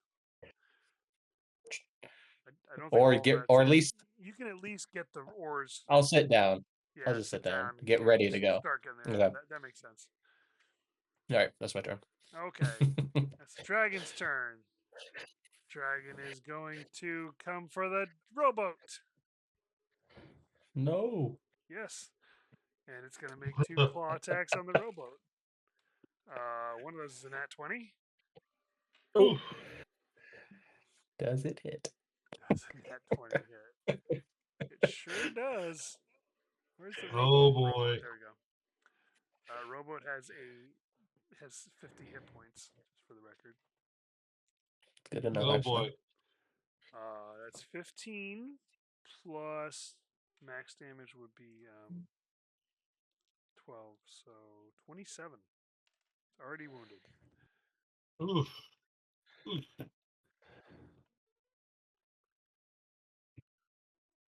I don't think Or all get, that's or it. at least You can at least get the ours. I'll sit down. Yeah, I'll just sit down, and get ready to go. Start getting there. Okay. That makes sense. All right, that's my turn. Okay, that's the dragon's turn. Dragon is going to come for the rowboat. No. Yes, and it's going to make 2 claw attacks on the rowboat. One of those is a nat 20. Ooh. Does it hit? Does a nat 20 hit? It sure does. Where's the rowboat? Oh boy. Rowboat, there we go. Rowboat has 50 hit points, just for the record. Good to know. Oh actually. boy. That's 15 plus max damage would be 12, so 27. It's already wounded. Oof. Oof.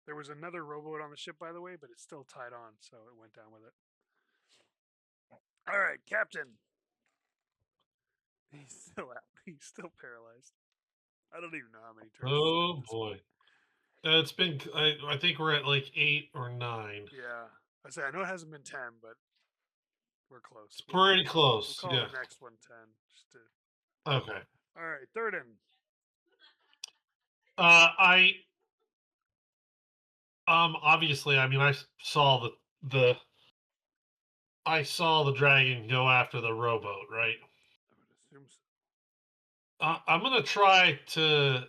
There was another rowboat on the ship, by the way, but it's still tied on, so it went down with it. All right, Captain. He's still out. He's still paralyzed. I don't even know how many turns. Oh boy. It's been. I think we're at like 8 or 9. Yeah. I know it hasn't been 10, but we're close. It's pretty We'll close. call Yeah. the next one 10. Just to... Okay. All right, Thuridan. I obviously, I mean, I saw the I saw the dragon go after the rowboat, right? I would assume so. I'm gonna try to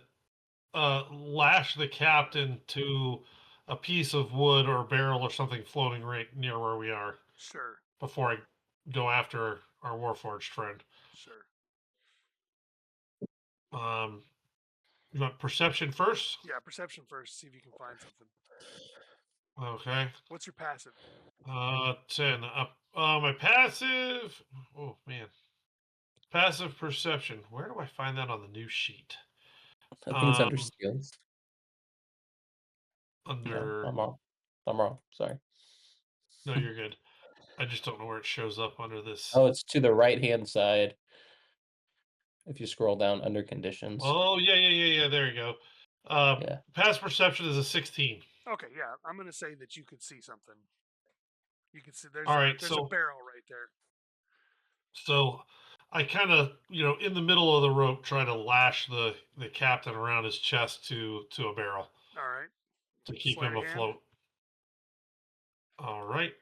lash the captain to a piece of wood or barrel or something floating right near where we are Sure. before I go after our warforged friend. Sure. You want perception first? Yeah, perception first. See if you can find something. Okay. What's your passive? 10. My passive. Oh man. Passive perception. Where do I find that on the new sheet? I think it's under Um, skills. No, Under. I'm wrong. I'm wrong. Sorry. No, you're good. I just don't know where it shows up under this. Oh, it's to the right-hand side. If you scroll down under conditions. Oh, yeah. There you go. Yeah. Passive perception is a 16. Okay, yeah. I'm gonna say that you could see something. You can see there's All right, there's a barrel right there. So I kind of, in the middle of the rope, try to lash the captain around his chest to a barrel All right. to keep Sleight him of hand. afloat. All right.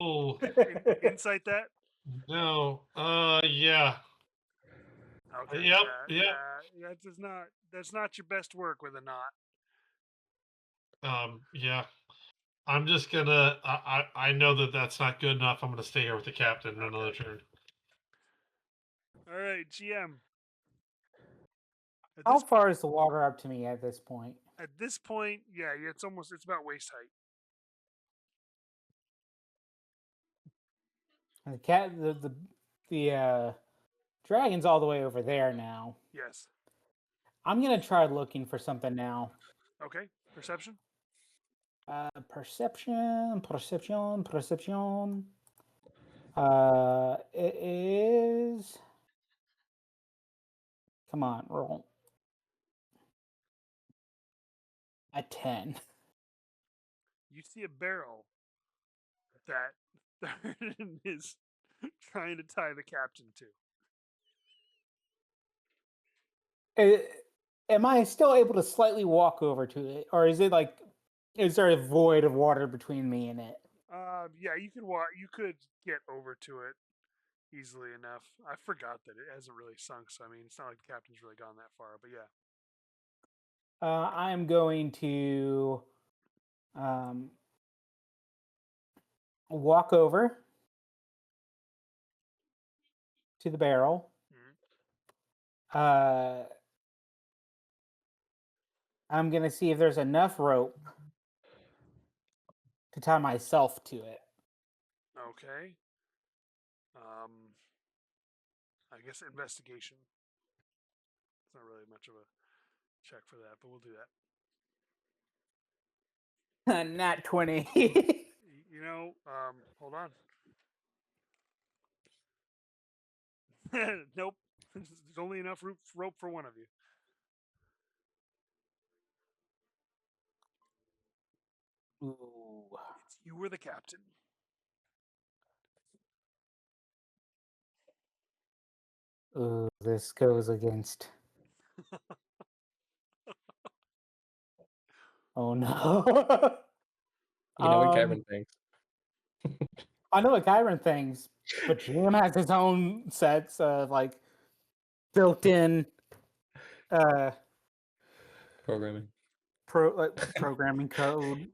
Oh Insight that. no. Yeah. Okay. Yep. Yeah. That's not your best work with a knot. Yeah. I'm just gonna. I know that that's not good enough. I'm gonna stay here with the captain another turn. All right, GM. How far is the water up to me at this point? At this point, yeah, it's about waist height. And the dragon's all the way over there now. Yes. I'm gonna try looking for something now. Okay. Perception. Perception. It is. Come on, roll. A 10. You see a barrel that Thuridan is trying to tie the captain to. Am I still able to slightly walk over to it, or is there a void of water between me and it? Yeah, you could walk. You could get over to it easily enough. I forgot that it hasn't really sunk, so I mean, it's not like the captain's really gone that far. But yeah. I'm going to walk over to the barrel. Mm-hmm. I'm going to see if there's enough rope to tie myself to it. Okay. I guess investigation. It's not really much of a check for that, but we'll do that. Nat 20. Hold on. Nope. There's only enough rope for one of you. Ooh. You were the captain. Ooh, this goes against. Oh no. You know what Kybren thinks. I know what Kybren thinks, but GM has his own sets of built-in Programming. programming code.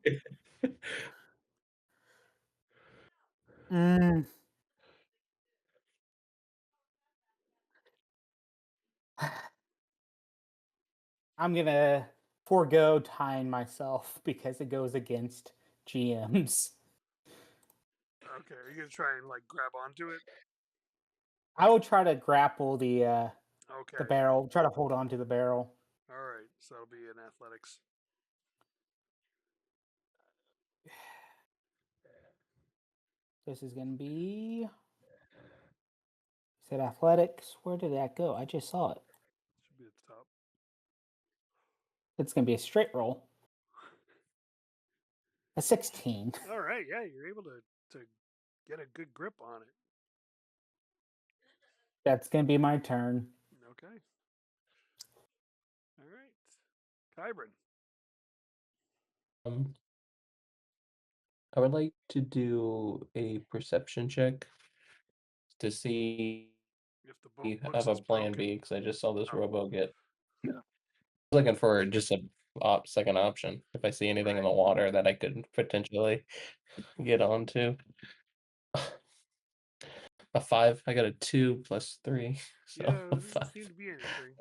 I'm gonna forego tying myself because it goes against GMs. Okay, are you gonna try and grab onto it? I will try to grapple the Okay. barrel. Try to hold on to the barrel. All right, so that'll be in athletics. This is gonna be. Said athletics. Where did that go? I just saw it. Should be at the top. It's going to be a straight roll. A 16. All right, yeah, you're able to get a good grip on it. That's going to be my turn. Okay. All right. Kybren. I would like to do a perception check to see If the boat if I looks have a as plan broken. B because I just saw this Oh. robo get. I was looking for just a second option if I see anything in the water that I could potentially get onto. A 5. I got a 2 plus 3, so Yeah, a there doesn't 5. seem to be anything.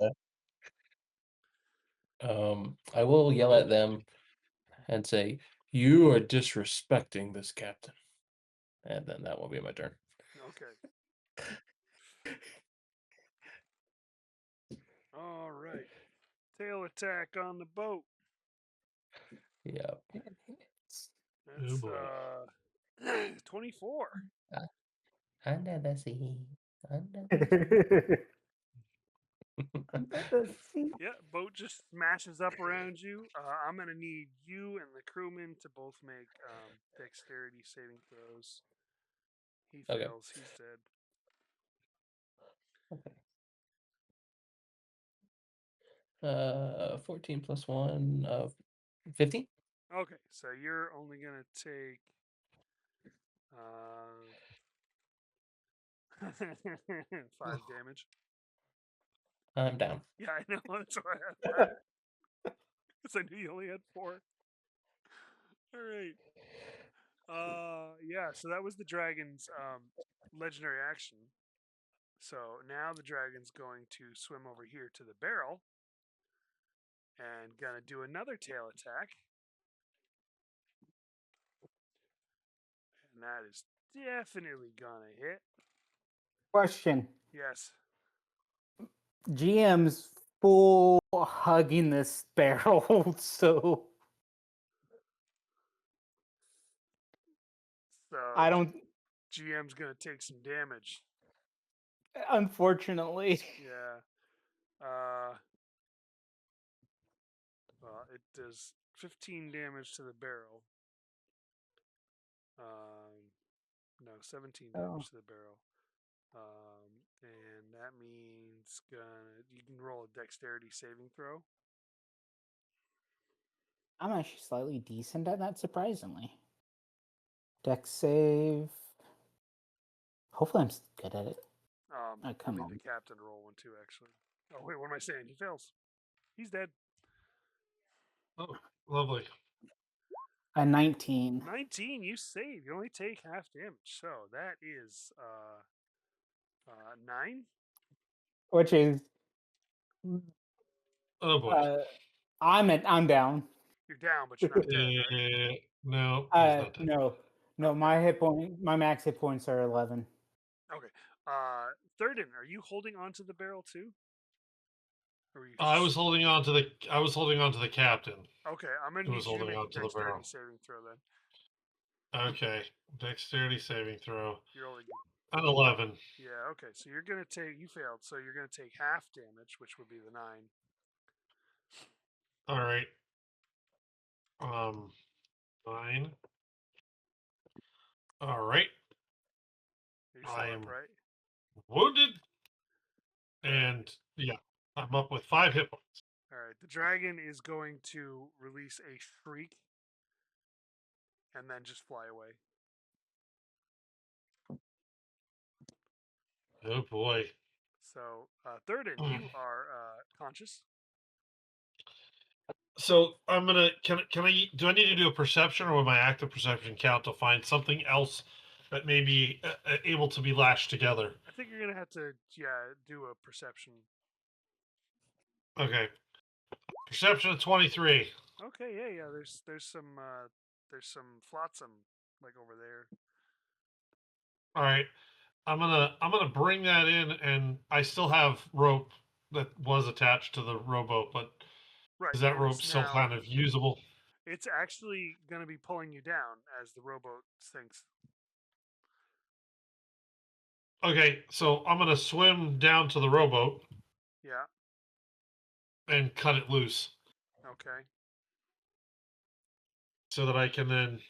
I will yell at them and say, "You are disrespecting this captain," and then that will be my turn. Okay. All right. Tail attack on the boat. Yeah. That's boy. 24. Under the sea. Under Yeah, boat just smashes up around you. I'm gonna need you and the crewman to both make dexterity saving throws. He Okay. fails. He's dead. Okay. 14 plus 1 of 15. Okay, so you're only gonna take 5 damage. I'm down. Yeah, I know. That's why I thought. Because I knew you only had 4. All right. Yeah. So that was the dragon's legendary action. So now the dragon's going to swim over here to the barrel and gonna do another tail attack. And that is definitely gonna hit. Question. Yes. GM's full hugging this barrel, so I don't. GM's gonna take some damage. Unfortunately. Yeah. Well, it does 15 damage to the barrel. No, 17 damage to the barrel. And that means you can roll a dexterity saving throw. I'm actually slightly decent at that, surprisingly. Dex save. Hopefully, I'm good at it. Come on. The captain roll one too, actually. Oh wait, what am I saying? He fails. He's dead. Oh, lovely. A 19. 19, you save. You only take half damage. So that is 9. Which is Oh boy. I'm down. You're down, but you're not dead, right? No, he's not dead. No, my max hit points are 11. Okay. Thuridan, are you holding on to the barrel too? Or were you I was holding on to the captain. Okay, I'm gonna Who need was you to holding make on a to the barrel. dexterity saving throw then. Okay, dexterity saving throw. You're only An 11. Yeah, okay. So you're gonna take you failed, so you're gonna take half damage, which would be the 9. All right. 9. All right. You're still I up, am right? wounded, and yeah, I'm up with 5 hit points. All right. The dragon is going to release a shriek and then just fly away. Oh boy. So, Thuridan, you are conscious. So I'm gonna can I do I need to do a perception, or will my active perception count to find something else that may be able to be lashed together? I think you're gonna have to do a perception. Okay. Perception of 23. Okay, yeah. There's some flotsam like over there. All right. I'm gonna bring that in, and I still have rope that was attached to the rowboat, but Right. is that and rope it's still now- kind of usable? It's actually going to be pulling you down as the rowboat sinks. Okay, so I'm gonna swim down to the rowboat Yeah. and cut it loose. Okay. so that I can then.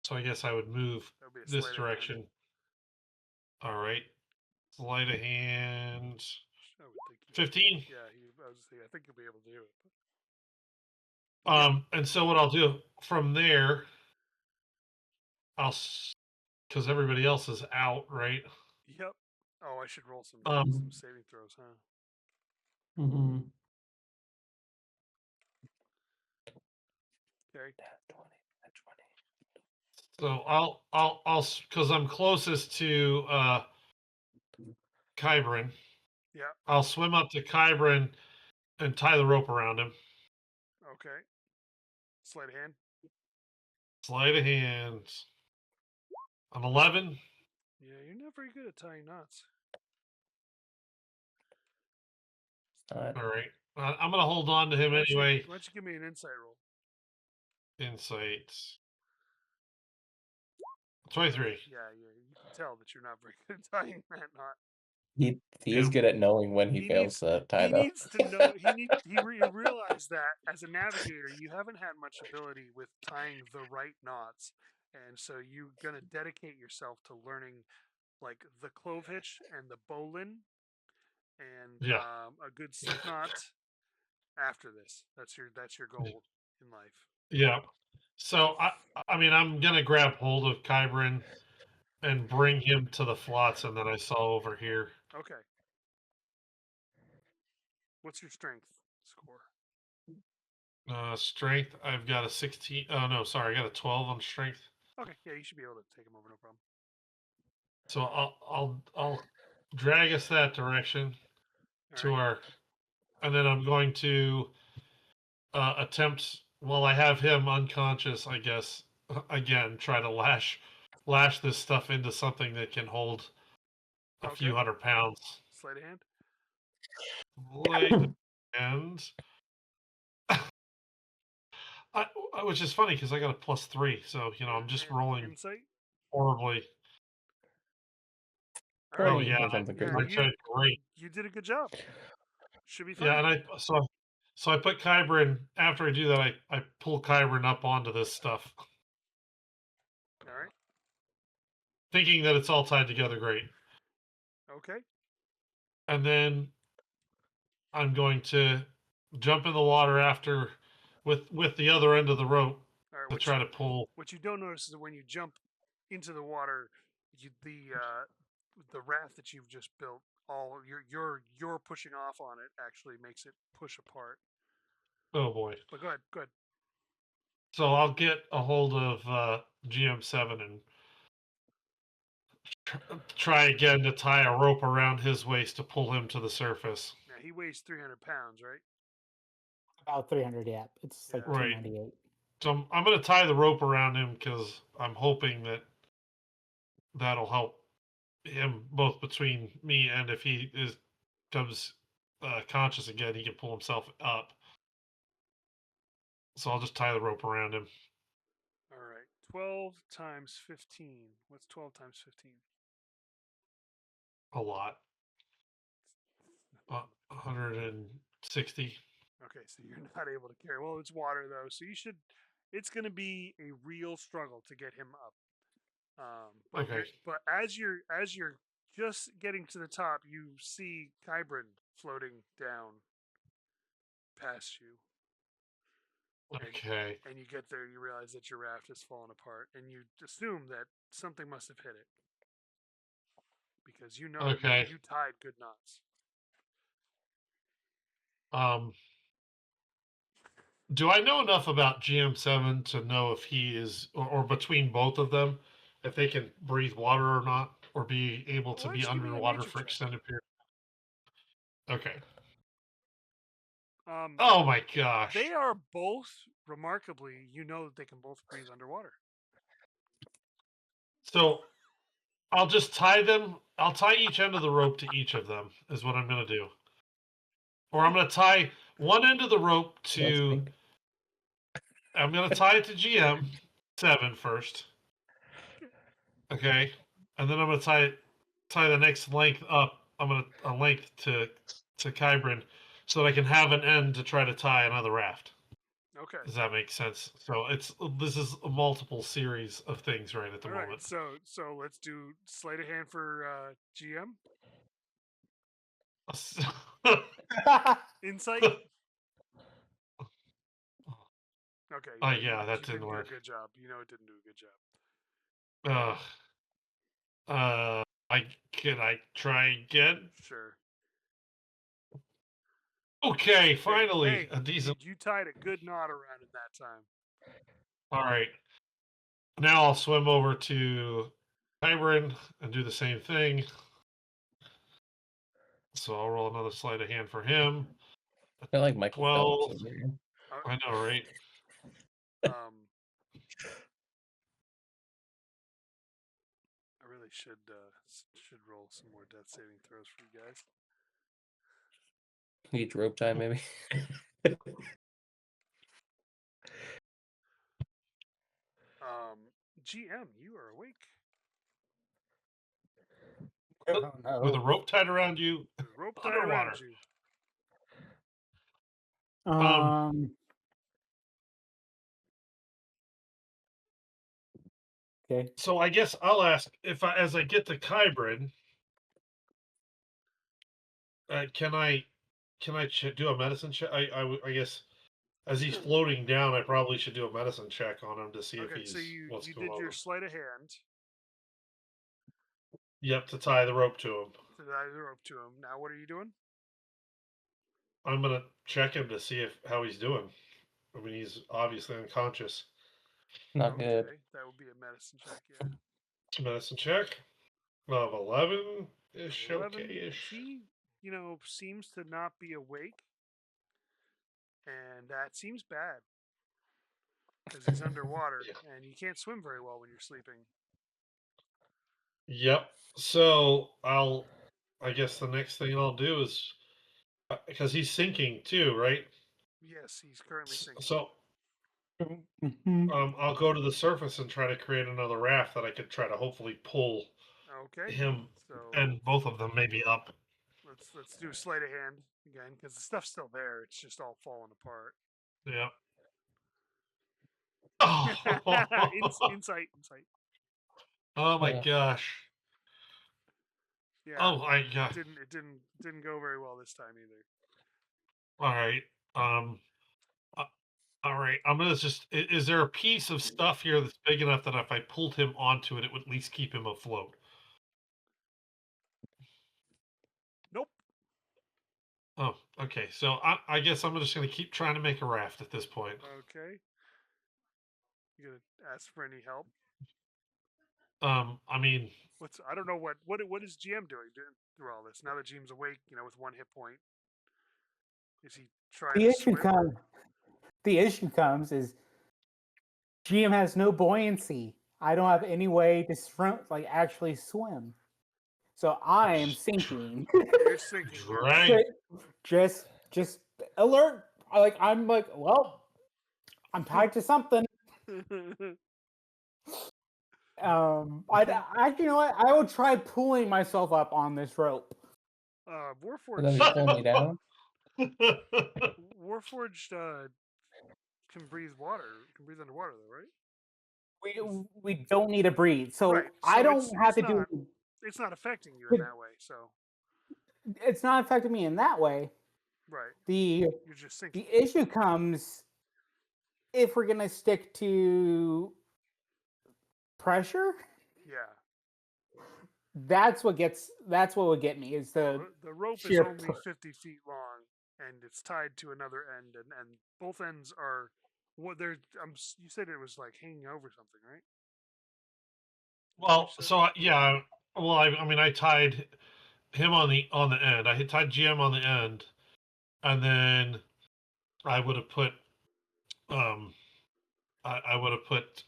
So I guess I would move That would be a this sleight of hand. direction. All right. Sleight of hand. I would think you- 15. Yeah, I was saying, I think you'll be able to do it. But And so what I'll do from there, because everybody else is out, right? yep. Oh, I should roll some Um, saving throws, huh? Mm-hmm. Okay. 20. So I'll because I'm closest to Kybren. Yeah. I'll swim up to Kybren and tie the rope around him. Okay. Sleight of hand. Sleight of hand. An 11. Yeah, you're not very good at tying knots. Not All right. I'm gonna hold on to him anyway. Why don't you give me an insight roll? Insights. 23. Yeah, you can tell that you're not very good at tying that knot. he is Yeah. good at knowing when he He fails to tie He though. needs to know. He realized that as a navigator, you haven't had much ability with tying the right knots, and so you're gonna dedicate yourself to learning like the clove hitch and the bowline, and Yeah. a good slip knot. After this, that's your goal in life. Yeah. So I mean I'm gonna grab hold of Kybren and bring him to the flotsam that I saw over here. Okay. What's your strength score? Strength. I've got a 16. Oh no, sorry, I got a 12 on strength. Okay, yeah, you should be able to take him over, no problem. So I'll drag us that direction to our, and then I'm going to attempt while I have him unconscious. I guess again try to lash this stuff into something that can hold a few Okay. 100 pounds. Sleight of hand. Sleight and which is funny because I got a +3, so I'm just And rolling insight. horribly. All right. Oh yeah, or something Yeah, crazy. I tried great. You did a good job. Should be fine. Yeah, and I put Kybren after I do that. I pull Kybren up onto this stuff, All right. thinking that it's all tied together great. Okay. And then I'm going to jump in the water after with the other end of the rope All right. to try to pull. What you don't notice is that when you jump into the water, the raft that you've just built, all you're pushing off on it actually makes it push apart. Oh boy! But go ahead. Good. So I'll get a hold of GM7 and try again to tie a rope around his waist to pull him to the surface. Now he weighs 300 pounds, right? About 300, yeah. It's like Yeah. Right. 298. So I'm going to tie the rope around him because I'm hoping that'll help him both between me and if he comes conscious again, he can pull himself up. So I'll just tie the rope around him. All right. 12 times 15. What's 12 times 15? A lot. 160. Okay, so you're not able to carry. Well, it's water though, so it's going to be a real struggle to get him up. Okay. But as you're just getting to the top, you see Kybren floating down past you. Okay. And you get there, you realize that your raft has fallen apart, and you assume that something must have hit it because Okay. you tied good knots. Do I know enough about GM7 to know if he is, or between both of them, if they can breathe water or not, or be able to Why be don't you give me a underwater nature for check? extended period? Okay. Um, Oh my gosh. They are both remarkably. You know that they can both breathe underwater. So I'll just tie them. I'll tie each end of the rope to each of them, is what I'm going to do. Or I'm going to tie one end of the rope to. I'm going to tie it to GM7 first. Okay. And then I'm going to tie the next length up. I'm going to a length to Kybren. so that I can have an end to try to tie another raft. Okay. Does that make sense? So this is a multiple series of things right at the All right. moment. So let's do sleight of hand for GM. Insight. Okay. Yeah, that you didn't work. do a good job. You know it didn't do a good job. Can I try again? Sure. Okay, finally Hey, a decent. you tied a good knot around in that time. All right. Now I'll swim over to Kybren and do the same thing. So I'll roll another sleight of hand for him. I like Michael 12. Phelps over here. I know, right? I really should roll some more death saving throws for you guys. Need rope time, maybe. GM, you are awake. Oh, no. With a rope tied around you. The rope tied Underwater. around you. Okay. So I guess I'll ask as I get to Kybren, can I do a medicine check? I guess as he's floating down, I probably should do a medicine check on him to see if he's so you going did on. your sleight of hand. Yep, to tie the rope to him. To tie the rope to him. Now what are you doing? I'm gonna check him to see how he's doing. I mean, he's obviously unconscious. Not good. That would be a medicine check, yeah. Medicine check of 11-ish, 11. okay-ish. He, seems to not be awake, and that seems bad because he's underwater and you can't swim very well when you're sleeping. Yep. So I guess the next thing I'll do is because he's sinking too, right? Yes, he's currently sinking. So I'll go to the surface and try to create another raft that I could try to hopefully pull him and both of them maybe up. Let's do sleight of hand again because the stuff's still there. It's just all falling apart. Yeah. Insight. Oh my gosh. Yeah. Oh my gosh. It didn't go very well this time either. All right. All right. I'm gonna just. Is there a piece of stuff here that's big enough that if I pulled him onto it, it would at least keep him afloat? Nope. Oh, okay. So I guess I'm just gonna keep trying to make a raft at this point. Okay. You gonna ask for any help? I mean, I don't know what is GM doing through all this now that GM's awake, with 1 hit point. Is he trying to swim? The issue comes is GM has no buoyancy. I don't have any way to swim, actually swim. So I am sinking. You're sinking. Right. Just alert. I'm well, I'm tied to something. Actually, you know what? I will try pulling myself up on this rope. Warforged. Pull me down. Warforged can breathe water. Can breathe underwater, though, right? We don't need to breathe, so, right. I don't have to do. It's not affecting you in that way, so. It's not affecting me in that way. Right. You're just sinking. The issue comes if we're gonna stick to pressure. Yeah. That's what would get me is the rope is only 50 feet long and it's tied to another end and both ends are you said it was hanging over something, right? Well, so yeah, well I mean I tied him on the end. I had tied GM on the end, and then I would have put I would have put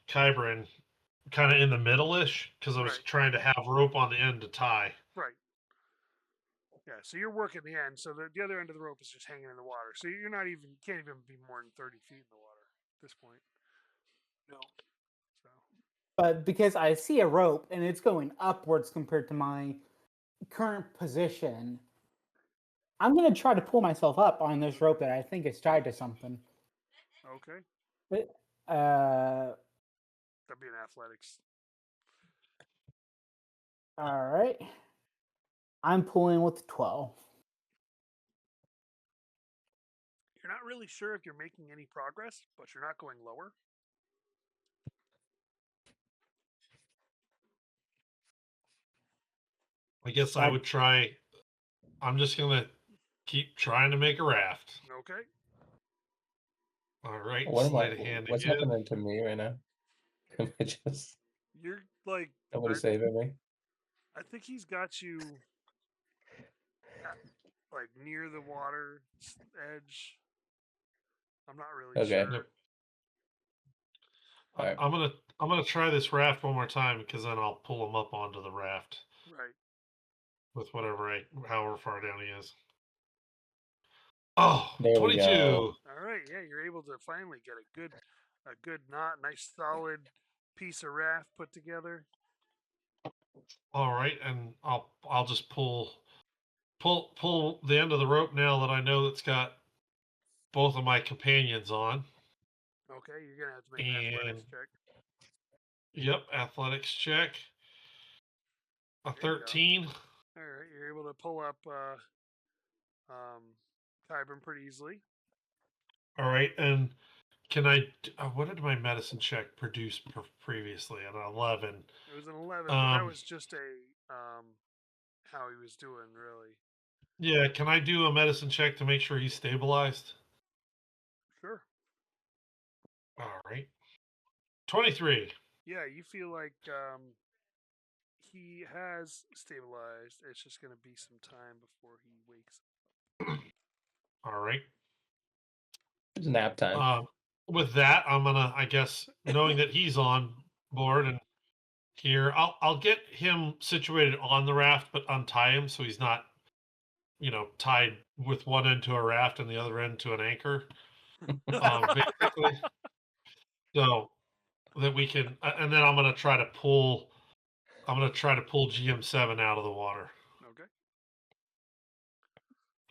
Kybren kind of in the middle-ish because I was trying to have rope on the end to tie. Right. Yeah, so you're working the end, so the other end of the rope is just hanging in the water. So you can't even be more than 30 feet in the water at this point. No. So. But because I see a rope and it's going upwards compared to my current position, I'm gonna try to pull myself up on this rope that I think is tied to something. Okay. That'd be an athletics. All right. I'm pulling with 12. You're not really sure if you're making any progress, but you're not going lower. I guess I would try. I'm just gonna keep trying to make a raft. Okay. All right. What am I? Sleight of hand What's again. happening to me right now? Am I just You're like nobody saving me? I think he's got you like near the water edge. I'm not really Okay. sure. Yep. Alright. I'm gonna try this raft one more time because then I'll pull him up onto the raft Right. with however far down he is. Oh, There we 22. go. All right. Yeah, you're able to finally get a good knot, nice solid piece of raft put together. All right, and I'll just pull the end of the rope now that I know it's got both of my companions on. Okay, you're gonna have to make an athletics check. Yep, athletics check. A 13. All right, you're able to pull up Kybren pretty easily. All right, and can I? What did my medicine check produce previously? An 11. It was an 11, but that was just a how he was doing, really. Yeah, can I do a medicine check to make sure he's stabilized? Sure. All right. 23. Yeah, you feel like he has stabilized. It's just going to be some time before he wakes up. All right. It's nap time. With that, I'm gonna, I guess, knowing that he's on board and here, I'll get him situated on the raft, but untie him so he's not, tied with one end to a raft and the other end to an anchor. Basically, so that we can, and then I'm gonna try to pull GM7 out of the water. Okay.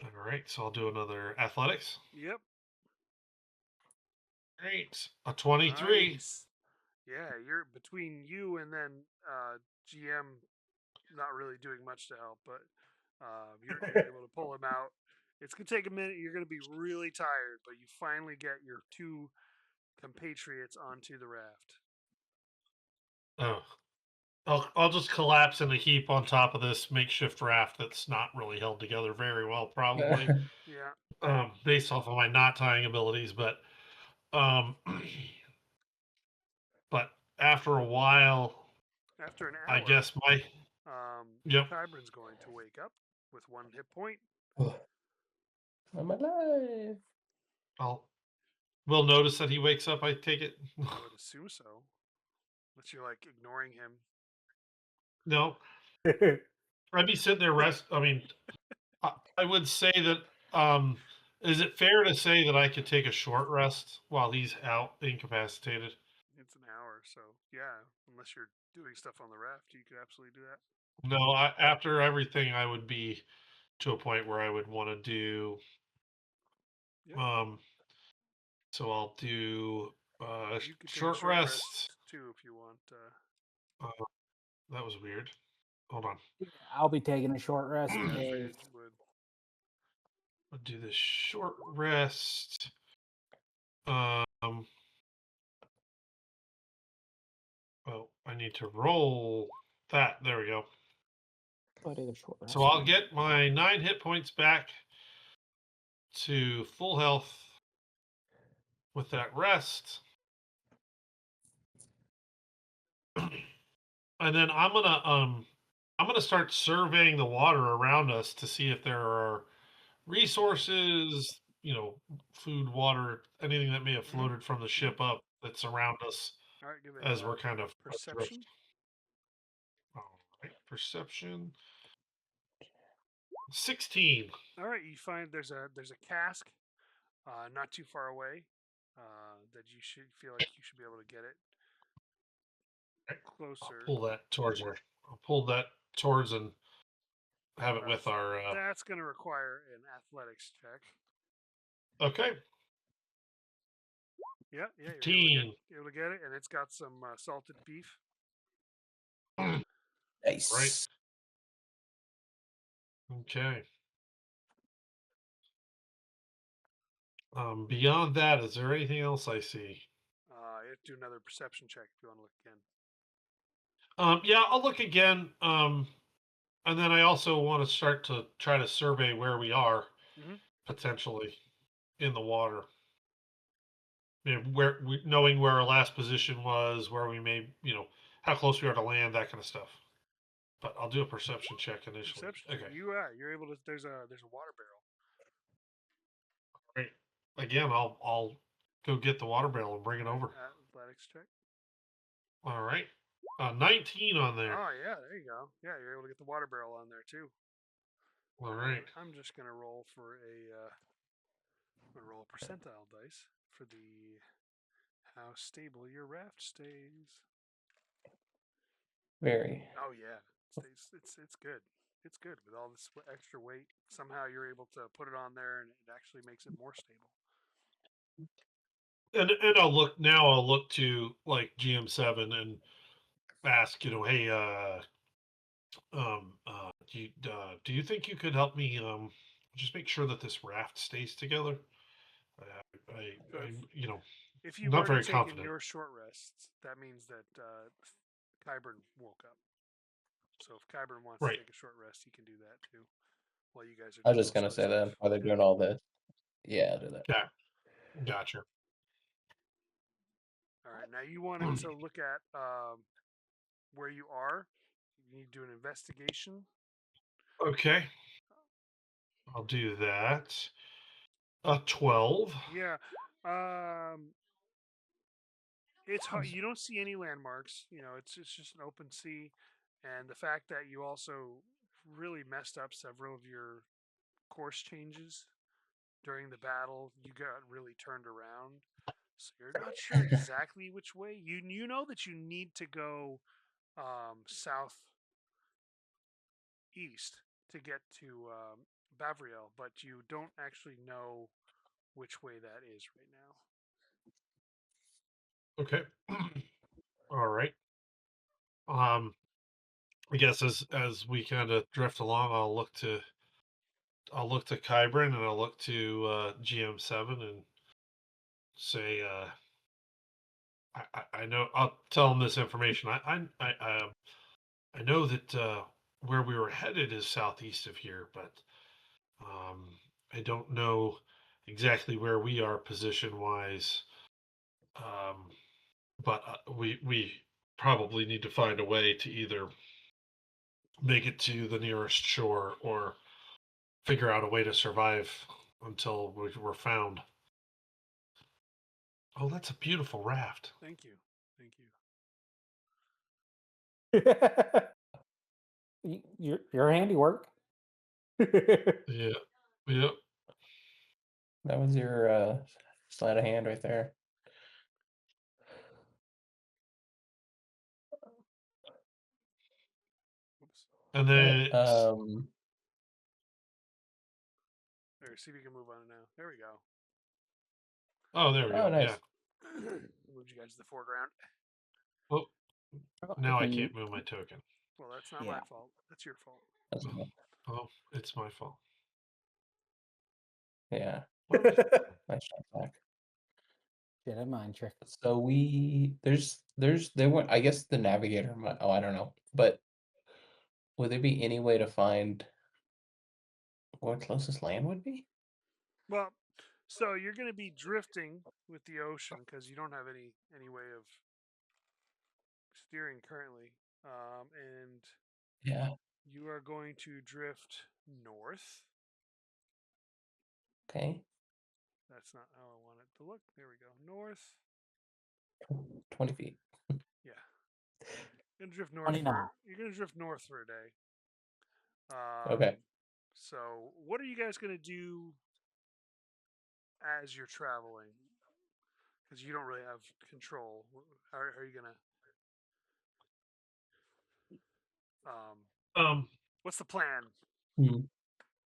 All right, so I'll do another athletics. Yep. Great, a 23. Nice. Yeah, you're between you and then GM not really doing much to help, but you're able to pull him out. It's gonna take a minute. You're gonna be really tired, but you finally get your two compatriots onto the raft. Oh, I'll just collapse in a heap on top of this makeshift raft that's not really held together very well, probably. Yeah. Based off of my knot tying abilities, but but after a while, after an hour, I guess my Kybren's going to wake up with 1 hit point. I'm alive. We'll notice that he wakes up. I take it. I would assume so, unless you're like ignoring him. No, I'd be sitting there I mean, I would say that. Is it fair to say that I could take a short rest while he's out incapacitated? It's an hour, so yeah. Unless you're doing stuff on the raft, you could absolutely do that. No, after everything, I would be to a point where I would want to do. Yep. So I'll do you could short take a rest too if you want. That was weird. Hold on. I'll be taking a short rest. I figured you would. I'll do this short rest. Oh, I need to roll that. There we go. So I'll get my 9 hit points back to full health with that rest. And then I'm gonna start surveying the water around us to see if there are resources, food, water, anything that may have floated from the ship up that's around us. All right, give it as we're kind of perception. All right, perception. 16. All right, you find there's a cask, not too far away, that you should feel like you should be able to get it closer. I'll pull that towards her. I'll pull that towards and have it with our. That's going to require an athletics check. Okay. Yeah, 15. you're able to get it, and it's got some salted beef. Nice. Right. Okay. Beyond that, is there anything else I see? You have to do another perception check if you want to look again. Yeah, I'll look again. And then I also want to start to try to survey where we are potentially in the water. Where knowing where our last position was, where we may, how close we are to land, that kind of stuff. But I'll do a perception check initially. Perception. Okay. You're able to. There's a water barrel. Right. Again, I'll go get the water barrel and bring it over. Athletics check. All right. 19 on there. Oh yeah, there you go. Yeah, you're able to get the water barrel on there too. All right. I'm just gonna roll for I'm gonna roll a percentile dice for the how stable your raft stays. Very. Oh yeah, it's good. It's good with all this extra weight. Somehow you're able to put it on there, and it actually makes it more stable. And I'll look to like GM7 and ask, hey, do you think you could help me just make sure that this raft stays together? If you've not already very taken confident. your short rests, that means that Kybren woke up. So if Kybren wants to take a short rest, he can do that too. While you guys are. I was just gonna say that while they're doing all this. Yeah, I'll do that. Yeah, gotcha. All right, now you wanted to look at where you are. You need to do an investigation. Okay, I'll do that. 12. Yeah, it's hard. You don't see any landmarks. It's just an open sea, and the fact that you also really messed up several of your course changes during the battle, you got really turned around. So you're not sure exactly which way. You know that you need to go south east to get to Bavriel, but you don't actually know which way that is right now. Okay. All right. I guess as we kind of drift along, I'll look to Kybren and I'll look to GM7 and say, I know. I'll tell them this information. I know that where we were headed is southeast of here, but I don't know exactly where we are position wise. But we probably need to find a way to either make it to the nearest shore or figure out a way to survive until we're found. Oh, that's a beautiful raft. Thank you. Your handiwork. Yeah. Yep. That was your sleight of hand right there. Oops. And then there, see if you can move on it now. There we go. Oh, there we go. Nice. Yeah. Moved you guys to the foreground. Oh, now I can't move my token. Well, that's not my fault. That's your fault. Oh, it's my fault. Yeah. Nice shot back. Did a mind trick. So they went. I guess the navigator. I don't know, but would there be any way to find where closest land would be? Well, so you're going to be drifting with the ocean because you don't have any way of steering currently, and Yeah. you are going to drift north. Okay. That's not how I want it to look. There we go. North. 20 feet. Yeah. You're gonna drift north. You're gonna drift north for a day. Okay. So, what are you guys gonna do as you're traveling? Because you don't really have control. How are you gonna? What's the plan?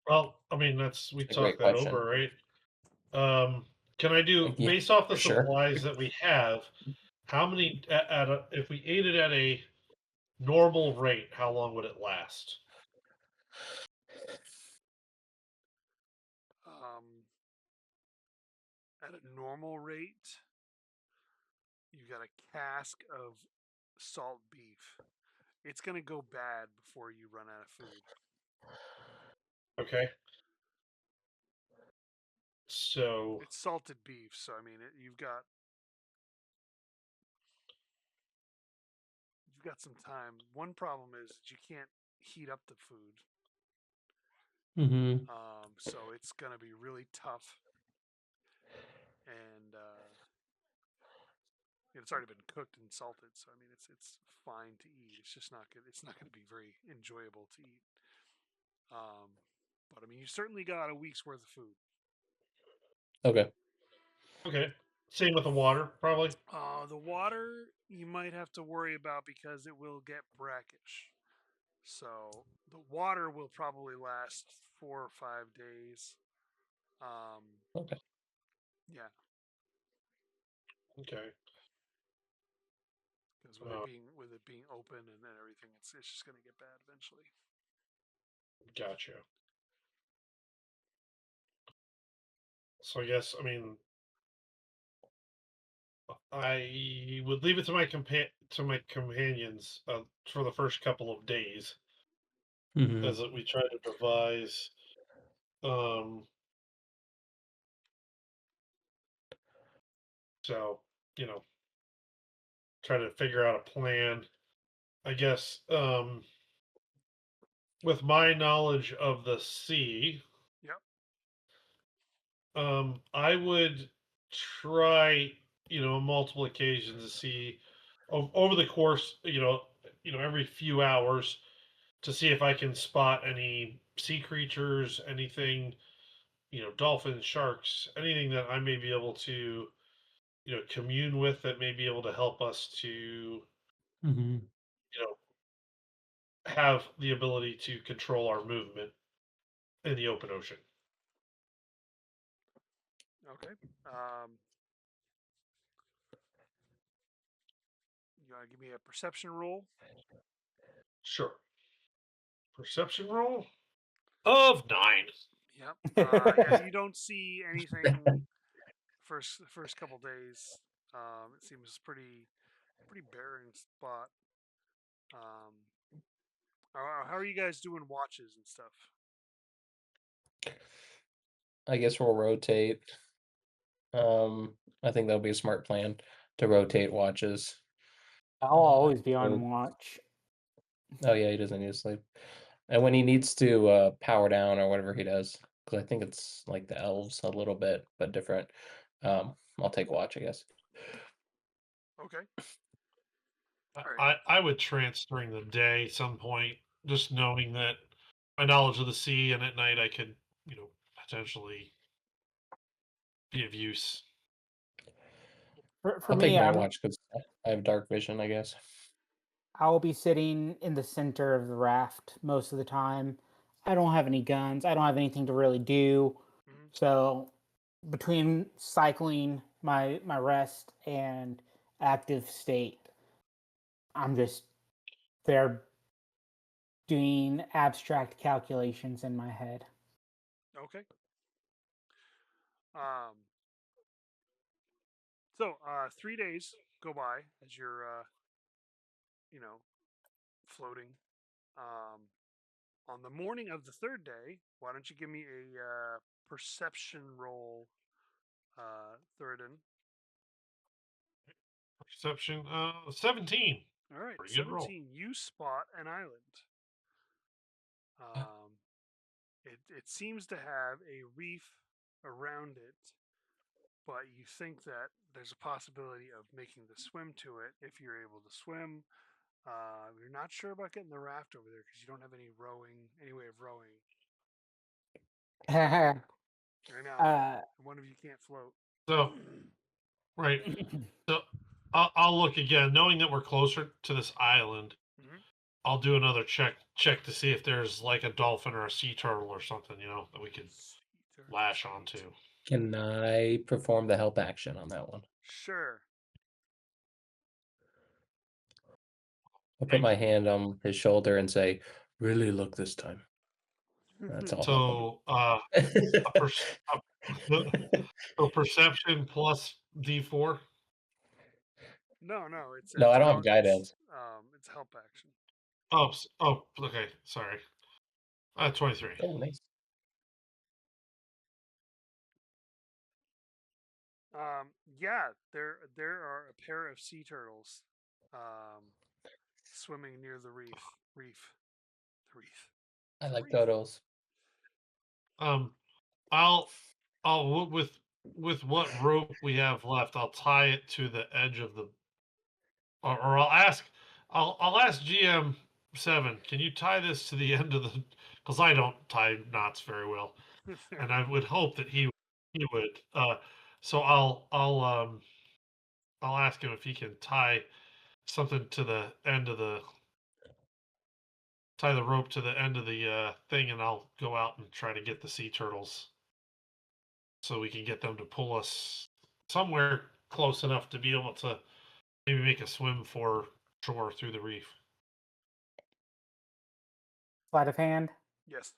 Well, I mean, we That's a great talked that question. over, right? Can I do Yeah, based off the for sure. supplies that we have? How many if we ate it at a normal rate, how long would it last? At a normal rate, you got a cask of salt beef. It's gonna go bad before you run out of food. Okay. So It's salted beef, so I mean, you've got some time. One problem is that you can't heat up the food, Mm-hmm. so it's gonna be really tough. And it's already been cooked and salted, so I mean, it's fine to eat. It's just not good. It's not going to be very enjoyable to eat. But I mean, you certainly got a week's worth of food. Okay. okay. Same with the water, probably. The water you might have to worry about because it will get brackish. So the water will probably last 4 or 5 days. Okay. Yeah, Okay. because with it being open and everything, it's just going to get bad eventually. Gotcha. So I guess I would leave it to my companions for the first couple of days Mm-hmm. as we try to devise um so try to figure out a plan. I guess with my knowledge of the sea, Yep. I would try, on multiple occasions to see over the course, every few hours to see if I can spot any sea creatures, anything, dolphins, sharks, anything that I may be able to, commune with that may be able to help us to, Mm-hmm. have the ability to control our movement in the open ocean. Okay. You want to give me a perception roll? Sure. Perception roll of 9. Yep. Yeah, you don't see anything first couple days. It seems pretty barren spot. How are you guys doing watches and stuff? I guess we'll rotate. I think that'll be a smart plan to rotate watches. I'll always be so- on watch. Oh yeah, he doesn't need to sleep. And when he needs to power down or whatever he does, because I think it's like the elves a little bit, but different. I'll take watch, I guess. Okay. All right. I would trance during the day some point, just knowing that my knowledge of the sea, and at night I could, potentially be of use. For I'll take me, my watch because I have dark vision, I guess. I'll be sitting in the center of the raft most of the time. I don't have any guns. I don't have anything to really do. Mhm. So between cycling, my rest, and active state, I'm just there doing abstract calculations in my head. Okay. So 3 days go by as you're floating. On the morning of the third day, why don't you give me a perception roll, Thuridan? Perception 17. All right, Pretty good roll. 17. You spot an island. It seems to have a reef around it, but you think that there's a possibility of making the swim to it if you're able to swim. You're not sure about getting the raft over there because you don't have any way of rowing. I know. One of you can't float. So, right. So I'll look again, knowing that we're closer to this island. Mhm. I'll do another check to see if there's like a dolphin or a sea turtle or something, that we could lash onto. Can I perform the help action on that one? Sure. I'll put my hand on his shoulder and say, "Really look this time." That's all. So, so perception plus D4. No, it's No, I don't have help- guidance. It's help action. Oh, okay. Sorry. 23. Oh, nice. Yeah, there are a pair of sea turtles, swimming near the reef. The reef. I like Reef. dodos. I'll with what rope we have left, I'll tie it to the edge of the, or I'll ask GM7, can you tie this to the end of the, because I don't tie knots very well, and I would hope that he would. So I'll ask him if he can tie something to the end of the, tie the rope to the end of the thing, and I'll go out and try to get the sea turtles so we can get them to pull us somewhere close enough to be able to maybe make a swim for shore through the reef. Sleight of hand. Yes.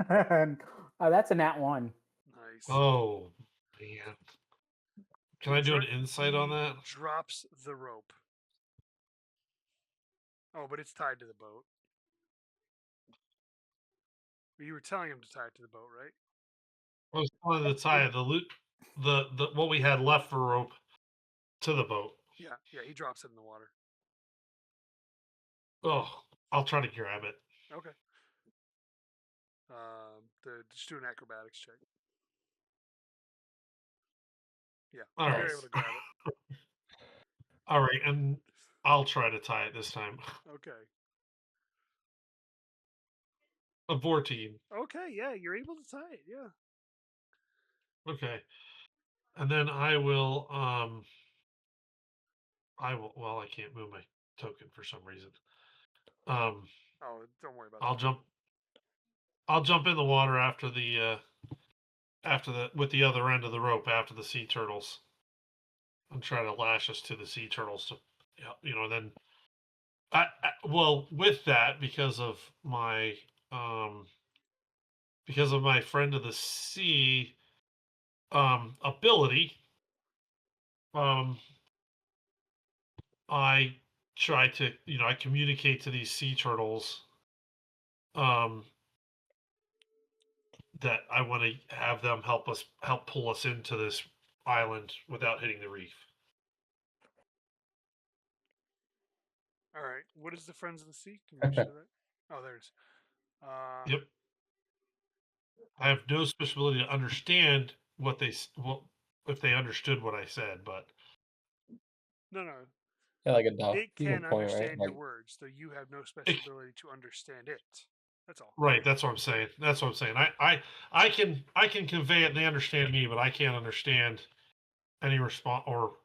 That's a nat 1. Nice. Oh man. Can I do an insight on He that? Drops the rope. Oh, but it's tied to the boat. You were telling him to tie it to the boat, right? I was telling the tie the what we had left for rope to the boat. Yeah, he drops it in the water. Oh, I'll try to grab it. Okay. Just do an acrobatics check. Yeah, All you're right. able to grab it. All right, and I'll try to tie it this time. Okay. A 14. Okay, yeah, you're able to tie it. Yeah. Okay. And then I will well, I can't move my token for some reason. Oh, don't worry about that. I'll jump in the water after the with the other end of the rope after the sea turtles, and try to lash us to the sea turtles to, then well, with that, because of my friend of the sea ability, I try to, I communicate to these sea turtles that I want to have them help pull us into this island without hitting the reef. All right. What is the Friends of the Sea? Can you show that? Oh, there's. Yep. I have no special ability to understand if they understood what I said, but No. Yeah, like a dog. It You can can point, right? understand Like, your words, though you have no special ability to understand it. That's all. right. That's what I'm saying. I can convey it and they understand me, but I can't understand any response, or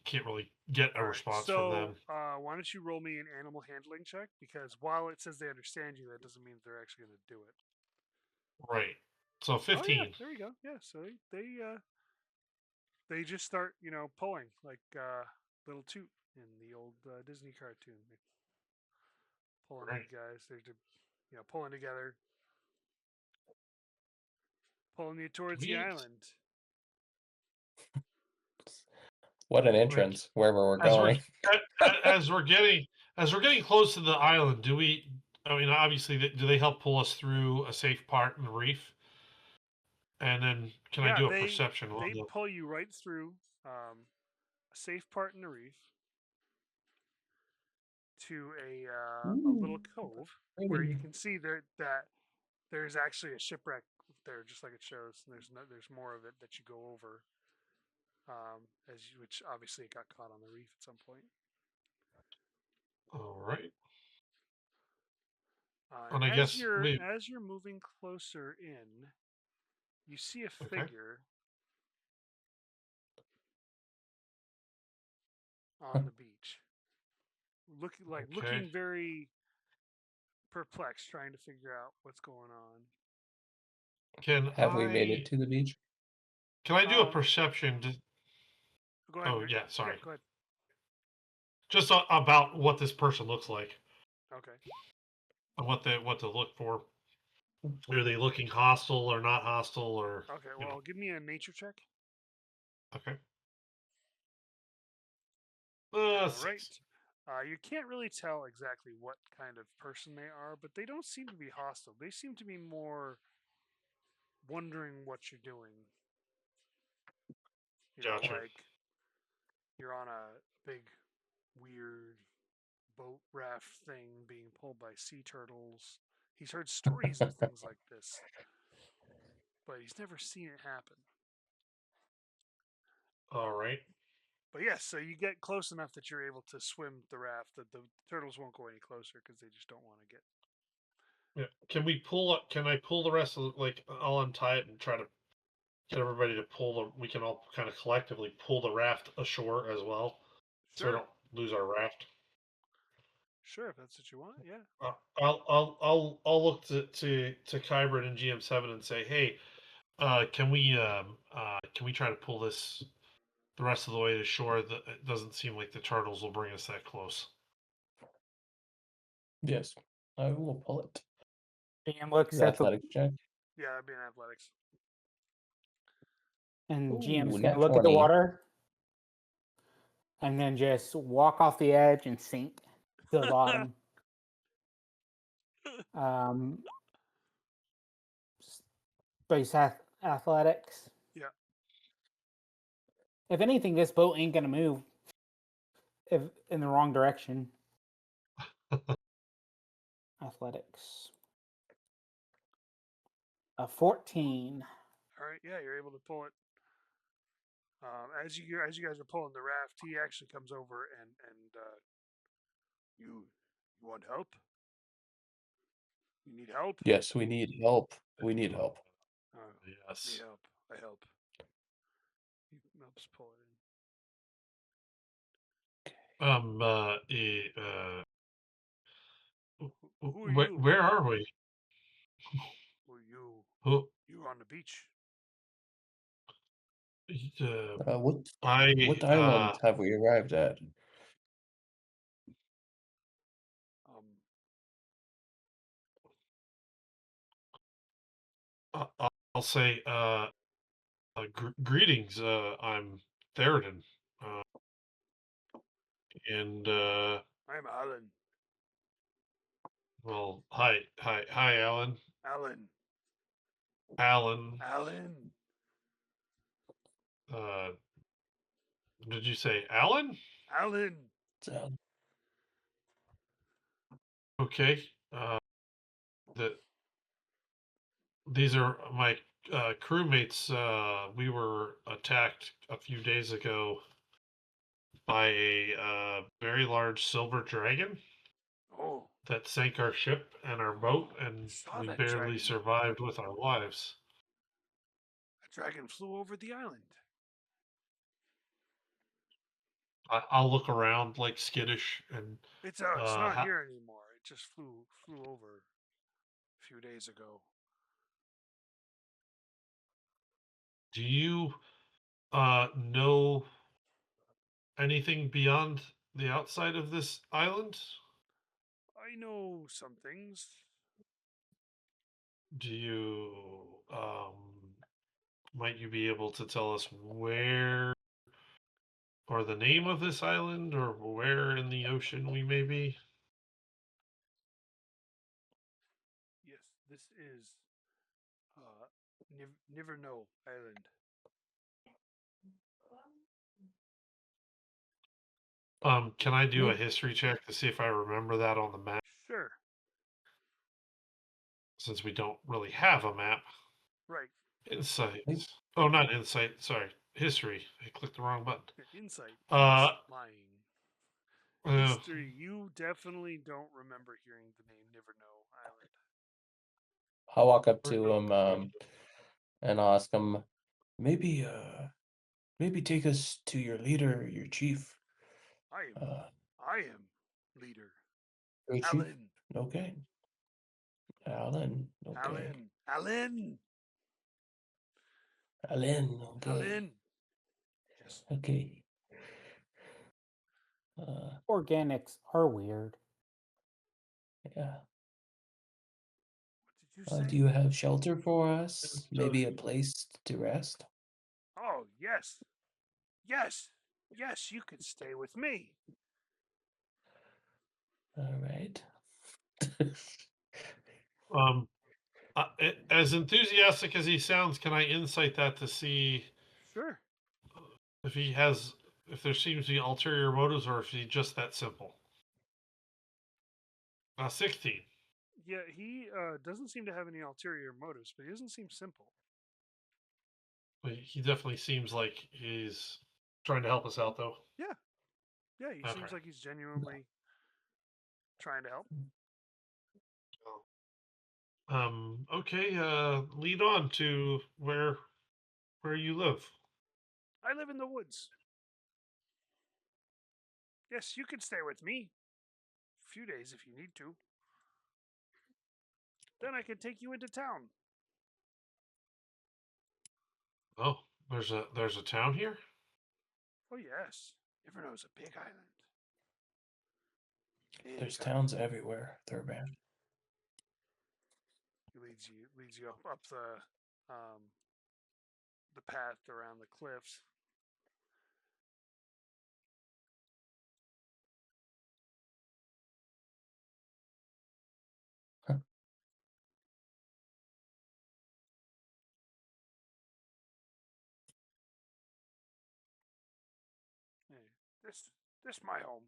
can't really get a response from them. Why don't you roll me an animal handling check? Because while it says they understand you, that doesn't mean they're actually going to do it. Right. So 15. Oh, yeah, there you go. Yeah, so they just start, pulling like Little Toot in the old Disney cartoon. Pulling Right. you guys. They're pulling together, pulling you towards the island. what an entrance wherever we're going. As we're getting close to the island, obviously, do they help pull us through a safe part in the reef? And then can I do a perception? They pull you right through a safe part in the reef to a little cove where you can see that there's actually a shipwreck there, just like it shows. And there's more of it that you go over, which obviously it got caught on the reef at some point. All right. And I guess as you're moving closer in, you see a figure on the beach. looking very perplexed, trying to figure out what's going on. Have we made it to the beach? Can I do a perception? Go ahead. Oh, Nick. yeah, sorry. Go ahead. Just about what this person looks like. Okay. And what to look for. Are they looking hostile or not hostile or? Okay. Well, give me a nature check. Okay. All right. You can't really tell exactly what kind of person they are, but they don't seem to be hostile. They seem to be more wondering what you're doing. You know, Gotcha. like you're on a big, weird boat raft thing being pulled by sea turtles. He's heard stories of things like this, but he's never seen it happen. All right. But yes, so you get close enough that you're able to swim the raft. That the turtles won't go any closer because they just don't want to get. Yeah. Can we pull up? Can I pull the rest of I'll untie it and try to get everybody to pull we can all kind of collectively pull the raft ashore as well, so we don't lose our raft. Sure, if that's what you want. Yeah. I'll look to Kybren and GM7 and say, hey, can we try to pull this the rest of the way to shore? That it doesn't seem like the turtles will bring us that close. Yes, I will pull it. GM looks at the Athletics check. Yeah, that'd be an athletics. and Ooh, GM's nat gonna look at the 20. water and then just walk off the edge and sink to the bottom. Base athletics. Yeah. If anything, this boat ain't gonna move if in the wrong direction. Athletics. A 14. All right. Yeah, you're able to pull it. As you guys are pulling the raft, he actually comes over and you want help? You need help? Yes, we need help. We need help. Yes. Need help. I help. He helps pull it in. Who are you? Where are we? Who are you? Who? You're on the beach. What I island have we arrived at? I'll say greetings. I'm Thuridan. And I'm Alan. well, hi, Alan. Alan. Alan. Did you say Alan? Alan. Okay. These are my crewmates. We were attacked a few days ago by a very large silver dragon. Oh. That sank our ship and our boat, and we barely survived with our lives. A dragon flew over the island. I'll look around like skittish, and it's not here anymore. It just flew over a few days ago. Do you know anything beyond the outside of this island? I know some things. Do you might you be able to tell us where or the name of this island or where in the ocean we may be? Yes, this is Never Know Island. Can I do a history check to see if I remember that on the map? Sure. Since we don't really have a map. Right. Insight. Oh, not insight. Sorry. History. I clicked the wrong button. Insight. Lying. History. You definitely don't remember hearing the name Never Know Island. I'll walk up to him and ask him, maybe take us to your leader, your chief. I am leader. Chief? Alan. Okay. Alan. Okay. Alan. Alan. Alan. Okay. Alan. Yes. Okay. Organics are weird. Yeah. What did you say? Do you have shelter for us? So- Maybe a place to rest? Oh, yes. Yes. Yes, you could stay with me. All right. As enthusiastic as he sounds, can I insight that to see Sure. if if there seems to be ulterior motives, or if he's just that simple? 16. Yeah, he doesn't seem to have any ulterior motives, but he doesn't seem simple. But he definitely seems like he's trying to help us out, though. Yeah. Yeah, he seems Okay. like he's genuinely trying to help. Okay. Lead on to where you live. I live in the woods. Yes, you can stay with me. A few days if you need to. Then I can take you into town. Oh, there's a town here. Oh yes. Everno's a big island. There's Big towns island. everywhere, Thuridan. He leads you up the path around the cliffs. Huh. Hey, this my home.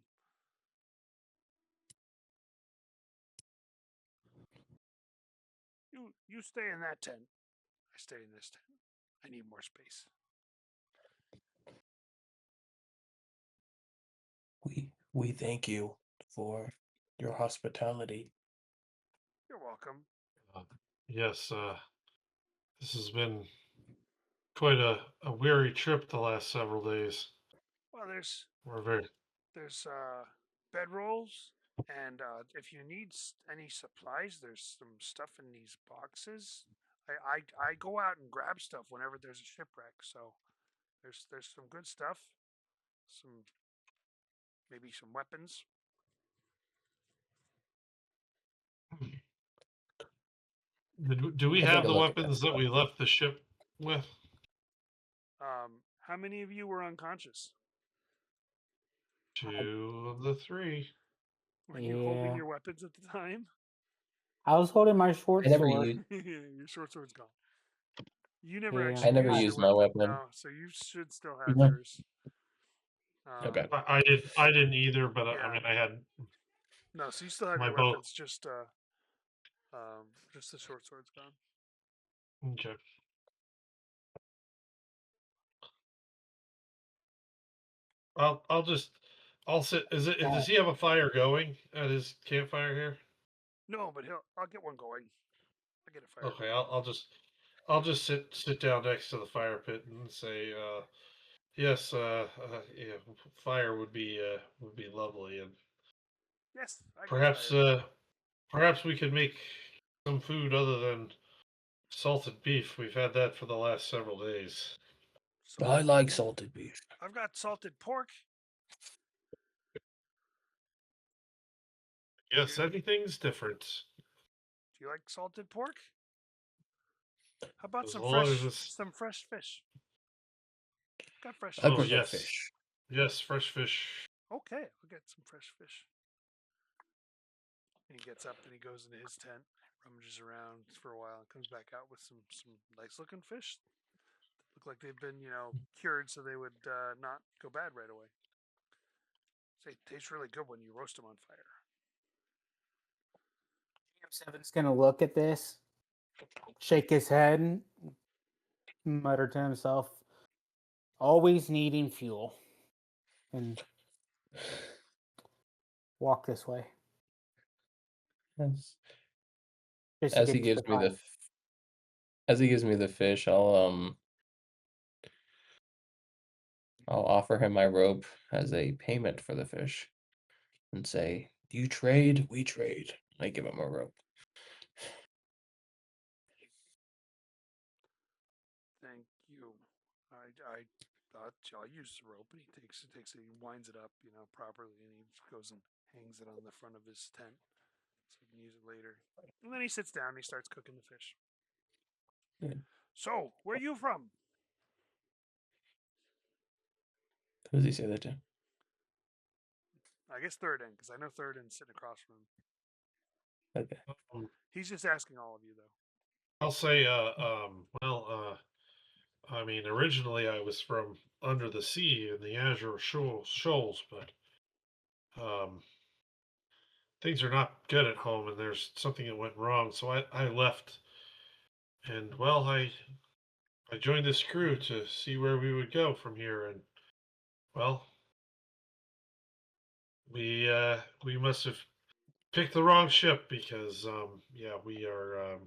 You stay in that tent. I stay in this tent. I need more space. We thank you for your hospitality. You're welcome. Yes. This has been quite a weary trip the last several days. Well, We're very there's bedrolls, and if you need any supplies, there's some stuff in these boxes. I go out and grab stuff whenever there's a shipwreck. So there's some good stuff, maybe some weapons. Do we I'll have take a the look at that weapons that stuff. we left the ship with? How many of you were unconscious? 2 of the 3. Were you holding Yeah. your weapons at the time? I was holding my short I never sword. used. Your short sword's gone. You never Yeah. actually I never used used your my weapon. weapon. No, so you should still have No. yours. Okay. I didn't either, but I Yeah. mean I had No, so you still have my your bow. weapons. Just the short sword's gone. Okay. I'll sit. Does he have a fire going at his campfire here? No, but I'll get one going. I'll get a fire. Okay, I'll just sit down next to the fire pit and say, yes, yeah, fire would be lovely, and Yes, I got perhaps fire. perhaps we could make some food other than salted beef. We've had that for the last several days. I like salted beef. I've got salted pork. Yes, everything's different. Do you like salted pork? How about As some long as fresh it's fish? Got fresh I fish. prefer yes. fish. Yes, fresh fish. Okay, I'll get some fresh fish. And he gets up and he goes into his tent, rummages around for a while, and comes back out with some nice looking fish. Look like they've been, cured so they would not go bad right away. Say, tastes really good when you roast them on fire. Seven's gonna look at this, shake his head, mutter to himself, always needing fuel, and walk this way. Yes. Just to As get he to gives the me fire. as he gives me the fish, I'll offer him my rope as a payment for the fish, and say, You trade, we trade. I give him a rope. Thank you. I thought I'll use the rope, and he takes it, he winds it up, properly, and he goes and hangs it on the front of his tent, so he can use it later. And then he sits down and he starts cooking the fish. Good. So, where are you from? Who does he say that to? I guess Thuridan, because I know Thuridan's sitting across from him. Okay. He's just asking all of you, though. I'll say, I mean, originally I was from under the sea in the Azure Shoals, but things are not good at home, and there's something that went wrong. So I left, and well, I joined this crew to see where we would go from here, and well, we must have picked the wrong ship because yeah, we are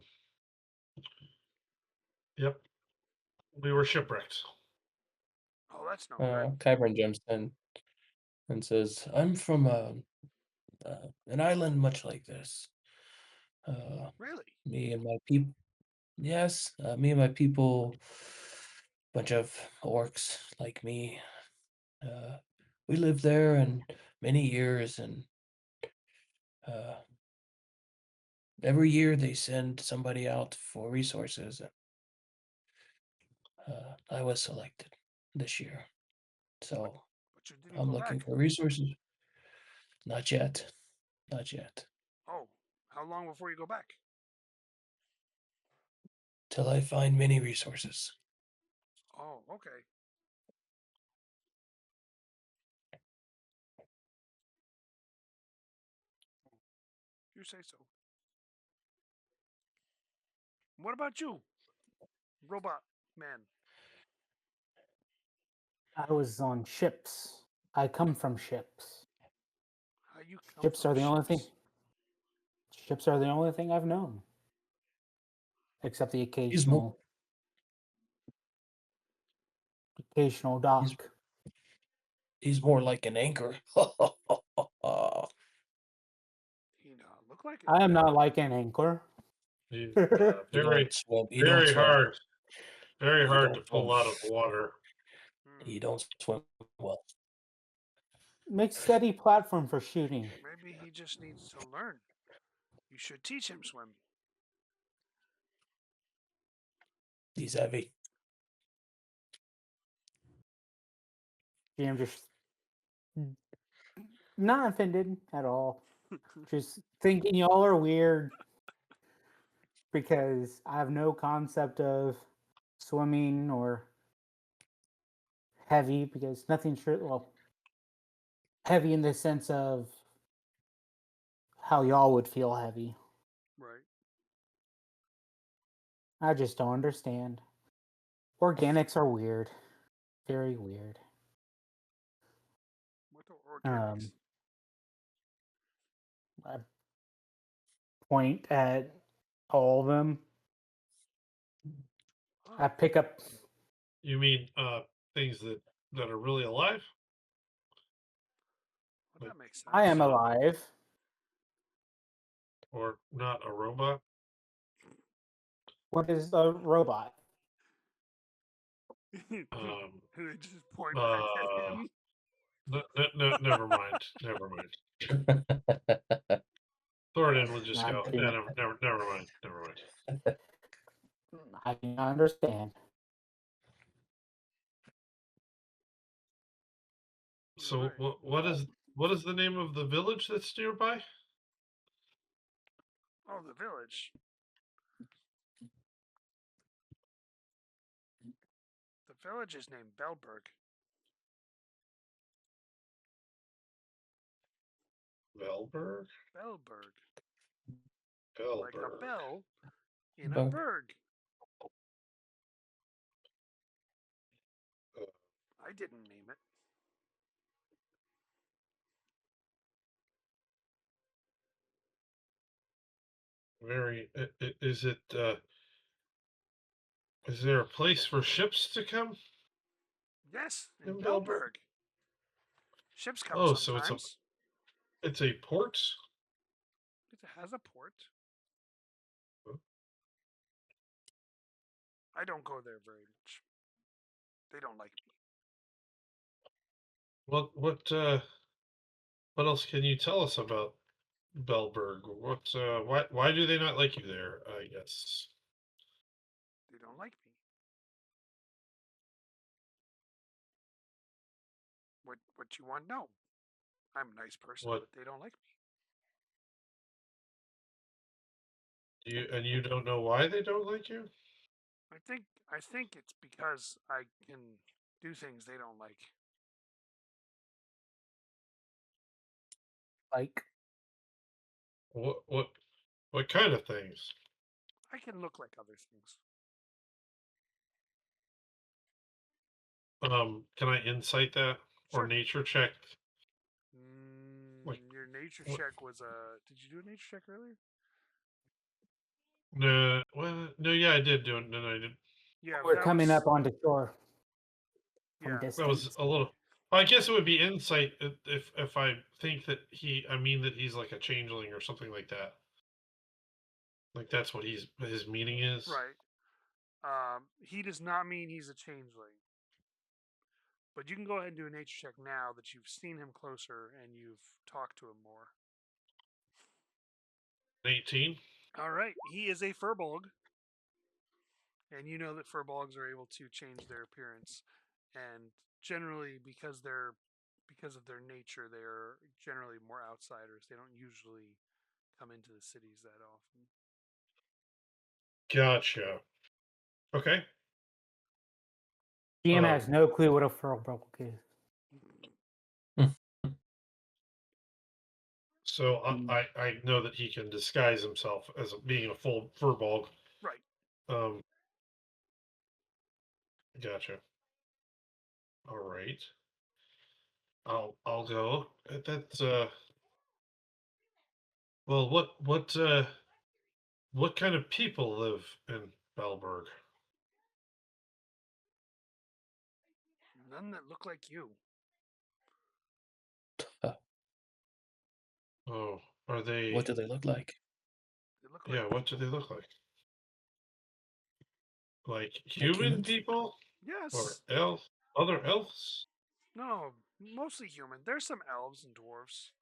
yep, we were shipwrecked. Oh, that's no good. Kybren jumps in and says, I'm from an island much like this. Really? Me and my people. Yes, me and my people, bunch of orcs like me. We lived there and many years, and every year they send somebody out for resources. I was selected this year, so But you didn't I'm go looking back. for resources. Not yet, not yet. Oh, how long before you go back? Till I find many resources. Oh, okay. You say so. What about you, robot man? I was on ships. I come from ships. How you come Ships from are the only thing. ships? Ships are the only thing I've known, except the He's more. occasional dock. He's more like an anchor. He look like it. I am not like an anchor. He's, He very don't swim. He very don't swim. hard, very He hard to don't pull swim. out of water. He don't swim well. Makes steady platform for shooting. Maybe he just needs to learn. You should teach him swim. He's heavy. I'm just not offended at all. Just thinking y'all are weird because I have no concept of swimming or heavy because nothing's well heavy in the sense of how y'all would feel heavy. Right. I just don't understand. Organics are weird. Very weird. What the organics? I point at all of them. I pick up. You mean things that are really alive? Well, that makes sense. I am alive. Or not a robot? What is a robot? They just point back at him. No, never mind. Never mind. Thuridan will just go. Not No, never mind. Never mind. I can understand. So Right. what is the name of the village that's nearby? Oh, the village. The village is named Bellberg. Velberg? Bellberg. Velberg. Like a bell in a berg. I didn't name it. Very. Is it? Is there a place for ships to come? Yes, in In Bellberg? Bellberg. Ships come Oh, sometimes. It's a port. It has a port. Huh? I don't go there very much. They don't like me. What else can you tell us about Bellberg? Why do they not like you there? I guess. They don't like me. What you want? No. I'm a nice person, What but they don't like me. you don't know why they don't like you? I think it's because I can do things they don't like. Like, What kind of things? I can look like other things. Can I insight that or Sure. nature check? Like Your nature what? check was Did you do a nature check earlier? No, well, no, yeah, I did do it. No, I did. Yeah, we're that coming was up onto shore from yeah. distance. That was a little. I guess it would be insight if I think that I mean that he's like a changeling or something like that. Like that's what his meaning is. Right. He does not mean he's a changeling. But you can go ahead and do a nature check now that you've seen him closer and you've talked to him more. 18. All right. He is a furbolg. And you know that furbolgs are able to change their appearance. And generally because of their nature, they're generally more outsiders. They don't usually come into the cities that often. Gotcha. Okay. GM has no clue what a furbolg is. So I know that he can disguise himself as being a full furbolg. Right. Gotcha. All right. I'll go. That's well, what kind of people live in Bellberg? None that look like you. Oh, are they? What do they look like? They look Yeah, like what do people. they look like? Like Like human humans? people or Yes. other elves? No, mostly human. There's some elves and dwarves.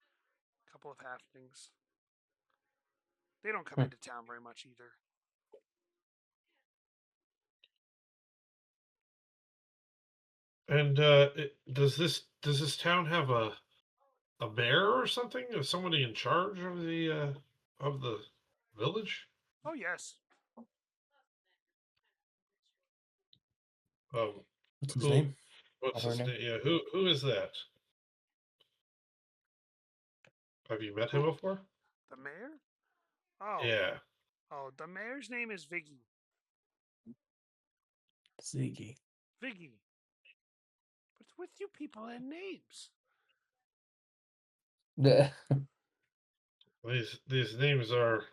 A couple of halflings. They don't come Hmm. into town very much either. And does this town have a mayor or something? Is somebody in charge of the village? Oh yes. What's his Who? name? What's Or her his name? name? Yeah, who is that? Have you met him Who? before? The mayor? Oh. Yeah. Oh, the mayor's name is Viggy. Ziggy. Viggy. What's with you people and names? These names are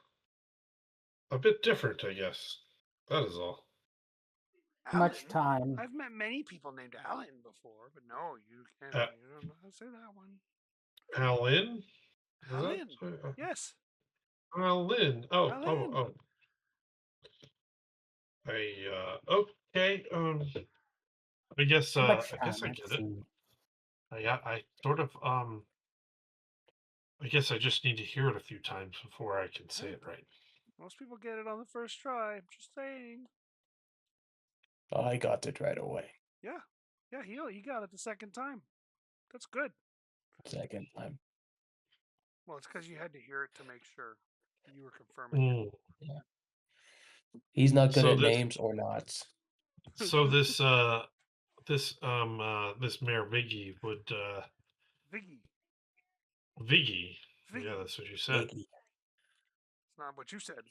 a bit different, I guess. That is all. Much Alan? time. I've met many people named Alan before, but no, you can't. Uh, You don't know how to say that one. Alan? Is Alan. that Yes. Alan? Oh, Alan. Okay. I guess Much I time. guess I Let's get it. see. I sort of I guess I just need to hear it a few times before I can say it right. Most people get it on the first try. I'm just saying. I got it right away. Yeah. Yeah, he got it the second time. That's good. Second time. Well, it's because you had to hear it to make sure you were confirming it. Yeah. He's not good So at this names or knots. so this this Mayor Viggy would Viggy. Viggy. Viggy. Yeah, that's what you said. Ziggy. It's not what you said.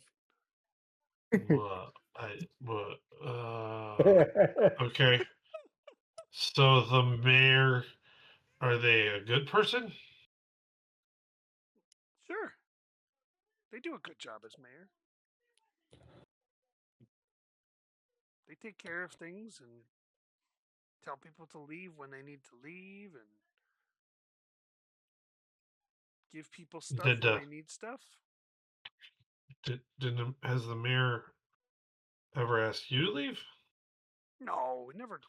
Okay. So the mayor, are they a good person? Sure. They do a good job as mayor. They take care of things and tell people to leave when they need to leave and give people stuff Did when they need stuff. has the mayor ever asked you to leave? No, never.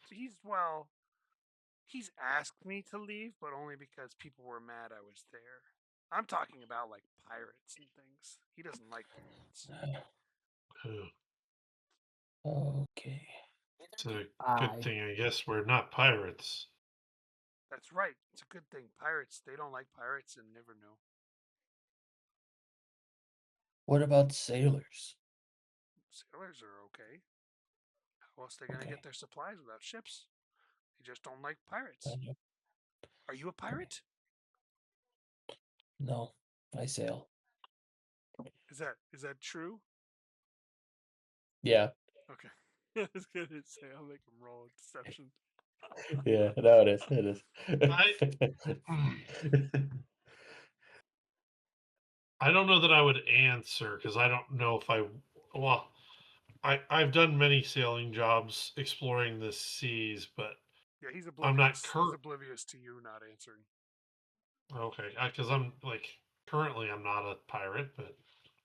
He's asked me to leave, but only because people were mad I was there. I'm talking about like pirates and things. He doesn't like pirates. Okay. It's a Aye. good thing, I guess. We're not pirates. That's right. It's a good thing. Pirates, they don't like pirates and never know. What about sailors? Sailors are okay. How else are they going to Okay. get their supplies without ships? They just don't like pirates. I know. Are you a pirate? No, I sail. Is that true? Yeah, Okay. I was going to say, I'll make him roll a deception. yeah, no, it is. It is. I don't know that I would answer because I don't know if well, I've done many sailing jobs exploring the seas, but Yeah, he's I'm not He's oblivious to you not answering. okay, because I'm like currently I'm not a pirate, but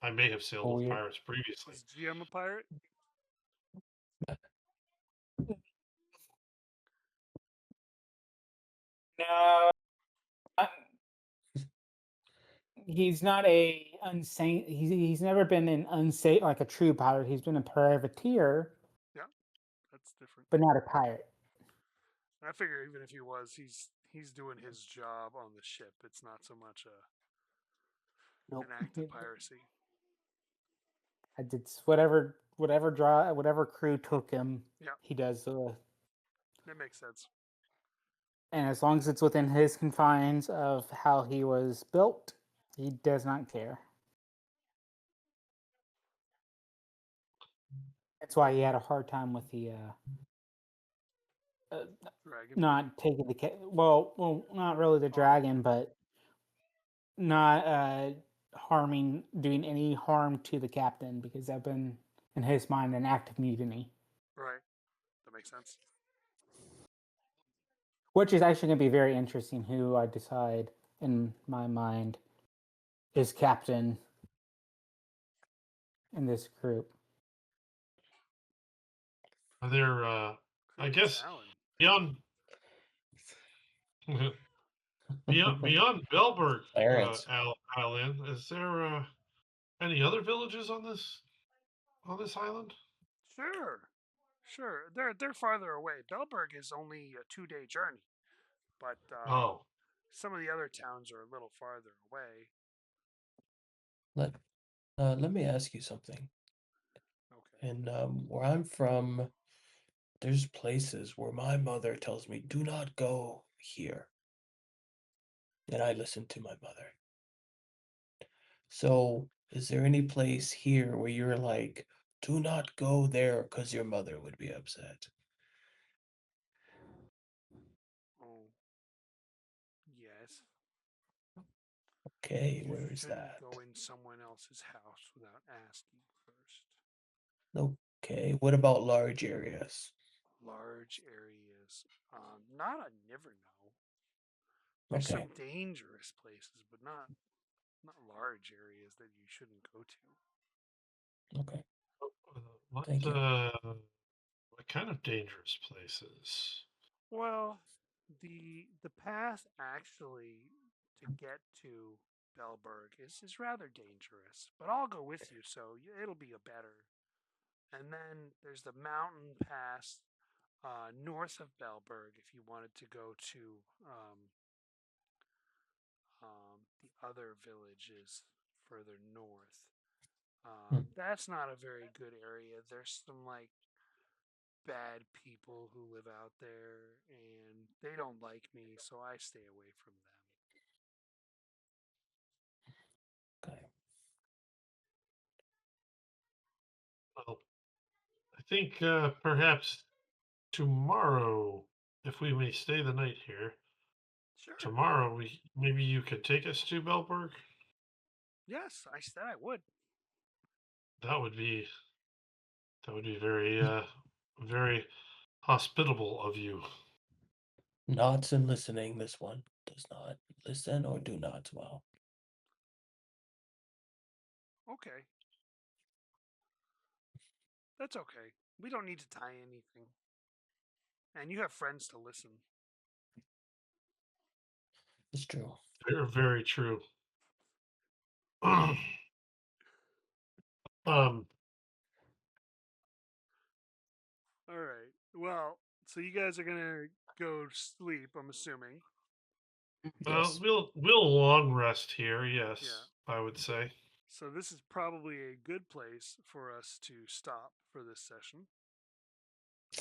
I may have sailed with Weird. pirates previously. Is GM a pirate? No, he's not a unsane. He's never been an unsafe like a true pirate. He's been a privateer, Yeah, that's different. but not a pirate. I figure even if he was, he's doing his job on the ship. It's not so much Nope. an act of piracy. I did whatever crew took him. Yeah. He does That makes sense. and as long as it's within his confines of how he was built, he does not care. That's why he had a hard time with the Dragon. not taking the well, not really the dragon, but not doing any harm to the captain because that'd been in his mind an act of mutiny, Right. That makes sense. which is actually going to be very interesting. Who I decide in my mind is captain in this group. Are there I guess beyond beyond Belberg, Clarence. Island, is there any other villages on this island? Sure. They're farther away. Belberg is only a 2-day journey, but Oh, some of the other towns are a little farther away. Let me ask you something. Okay. And where I'm from, there's places where my mother tells me, "Do not go here," and I listen to my mother. So, is there any place here where you're like, "Do not go there," because your mother would be upset? Oh, yes. Okay, You where is shouldn't that? go in someone else's house without asking first. Okay, what about large areas? Large areas. Not a never know. There's Okay, some dangerous places, but not large areas that you shouldn't go to. okay. what Thank you. what kind of dangerous places? Well, the path actually to get to Belberg is rather dangerous, but I'll go with you, so it'll be a better. And then there's the mountain pass north of Belberg if you wanted to go to the other villages further north. That's not a very good area. There's some like bad people who live out there, and they don't like me, so I stay away from them. Okay. Well, I think perhaps tomorrow, if we may stay the night here, Sure. tomorrow maybe you could take us to Belberg. Yes, I said I would. That would be very very hospitable of you. Nods and listening. This one does not listen or do not well. Okay. That's okay. We don't need to tie anything. And you have friends to listen. It's true. Very, very true. All right. Well, so you guys are gonna go sleep, I'm assuming. Yes. We'll long rest here. Yes, Yeah. I would say. So this is probably a good place for us to stop for this session.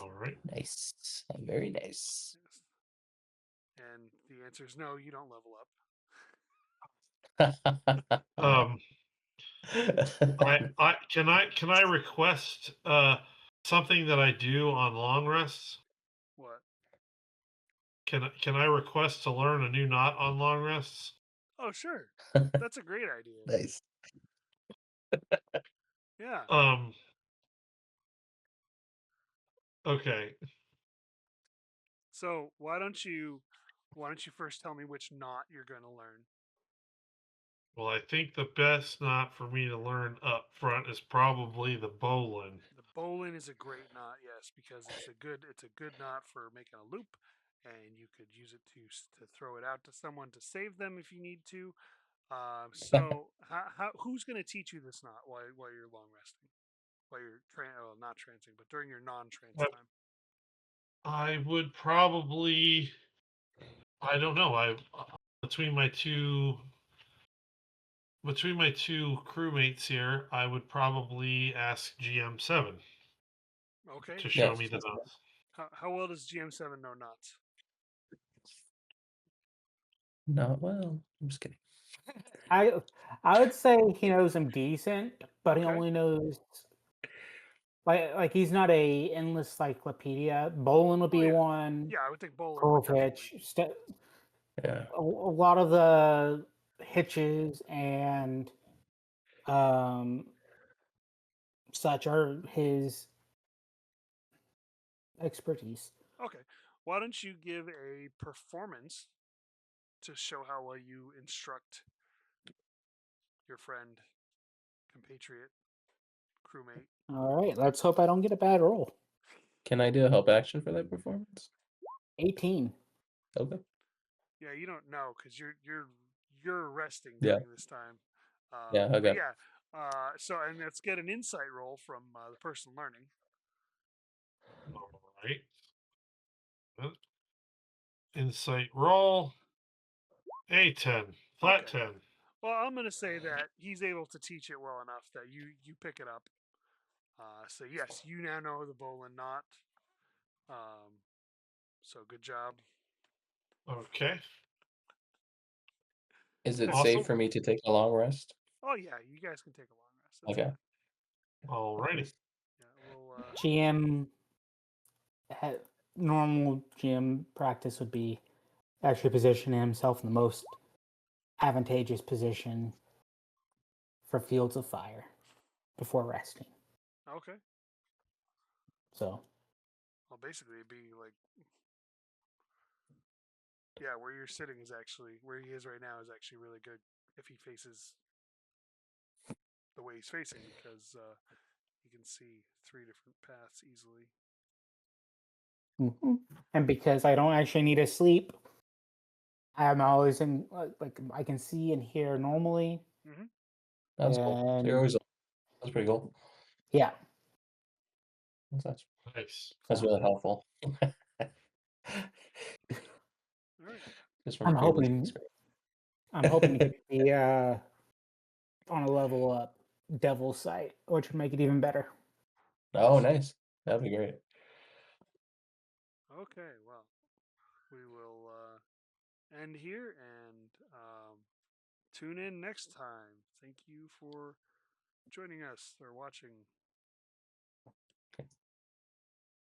All right. Nice. Very nice. Yes. And the answer is no, you don't level up. Can I request something that I do on long rests? What? Can I request to learn a new knot on long rests? Oh, sure. That's a great idea. Nice. Yeah. Okay. So why don't you first tell me which knot you're going to learn? Well, I think the best knot for me to learn up front is probably the bowline. The bowline is a great knot, yes, because it's a good knot for making a loop, and you could use it to throw it out to someone to save them if you need to. So who's going to teach you this knot while you're long resting, while you're not trancing, but during your non-trance Yep. time? I would probably, I don't know. Between my two crewmates here, I would probably ask GM7 Okay. to show Yes. me the knots. How well does GM7 know knots? Not well. I'm just kidding. I would say he knows him decent, but he Okay. only knows like he's not a endless encyclopedia. Bolin would be yeah. one. Yeah, I would think bowling. Full would definitely- pitch. Yeah. A lot of the hitches and such are his expertise. Okay. Why don't you give a performance to show how well you instruct your friend, compatriot, crewmate? All right, let's hope I don't get a bad roll. Can I do a help action for that performance? 18. Okay. Yeah, you don't know because you're resting Yeah. during this time. Yeah, But okay. yeah. So and let's get an insight roll from the person learning. All right. Insight roll. A10. Flat Okay. 10. Well, I'm gonna say that he's able to teach it well enough that you pick it up. So yes, you now know the bowline knot. So good job. Okay. Is it Awesome. safe for me to take a long rest? Oh yeah, you guys can take a long rest. That's Okay. Alrighty. Yeah, we'll. GM normal GM practice would be actually positioning himself in the most advantageous position for fields of fire before resting. Okay. So Well, basically, it'd be like, yeah, where you're sitting is actually where he is right now is actually really good if he faces the way he's facing because you can see 3 different paths easily. and because I don't actually need to sleep, I'm always in like I can see and hear normally. That's cool. So you're always. That's pretty cool. Yeah. That's Nice. really helpful. All right. Just from I'm previous hoping experience. I'm hoping to get the on a level up Devil's Sight, which would make it even better. Oh, nice. That'd be great. Okay. Well, we will end here and tune in next time. Thank you for joining us or watching.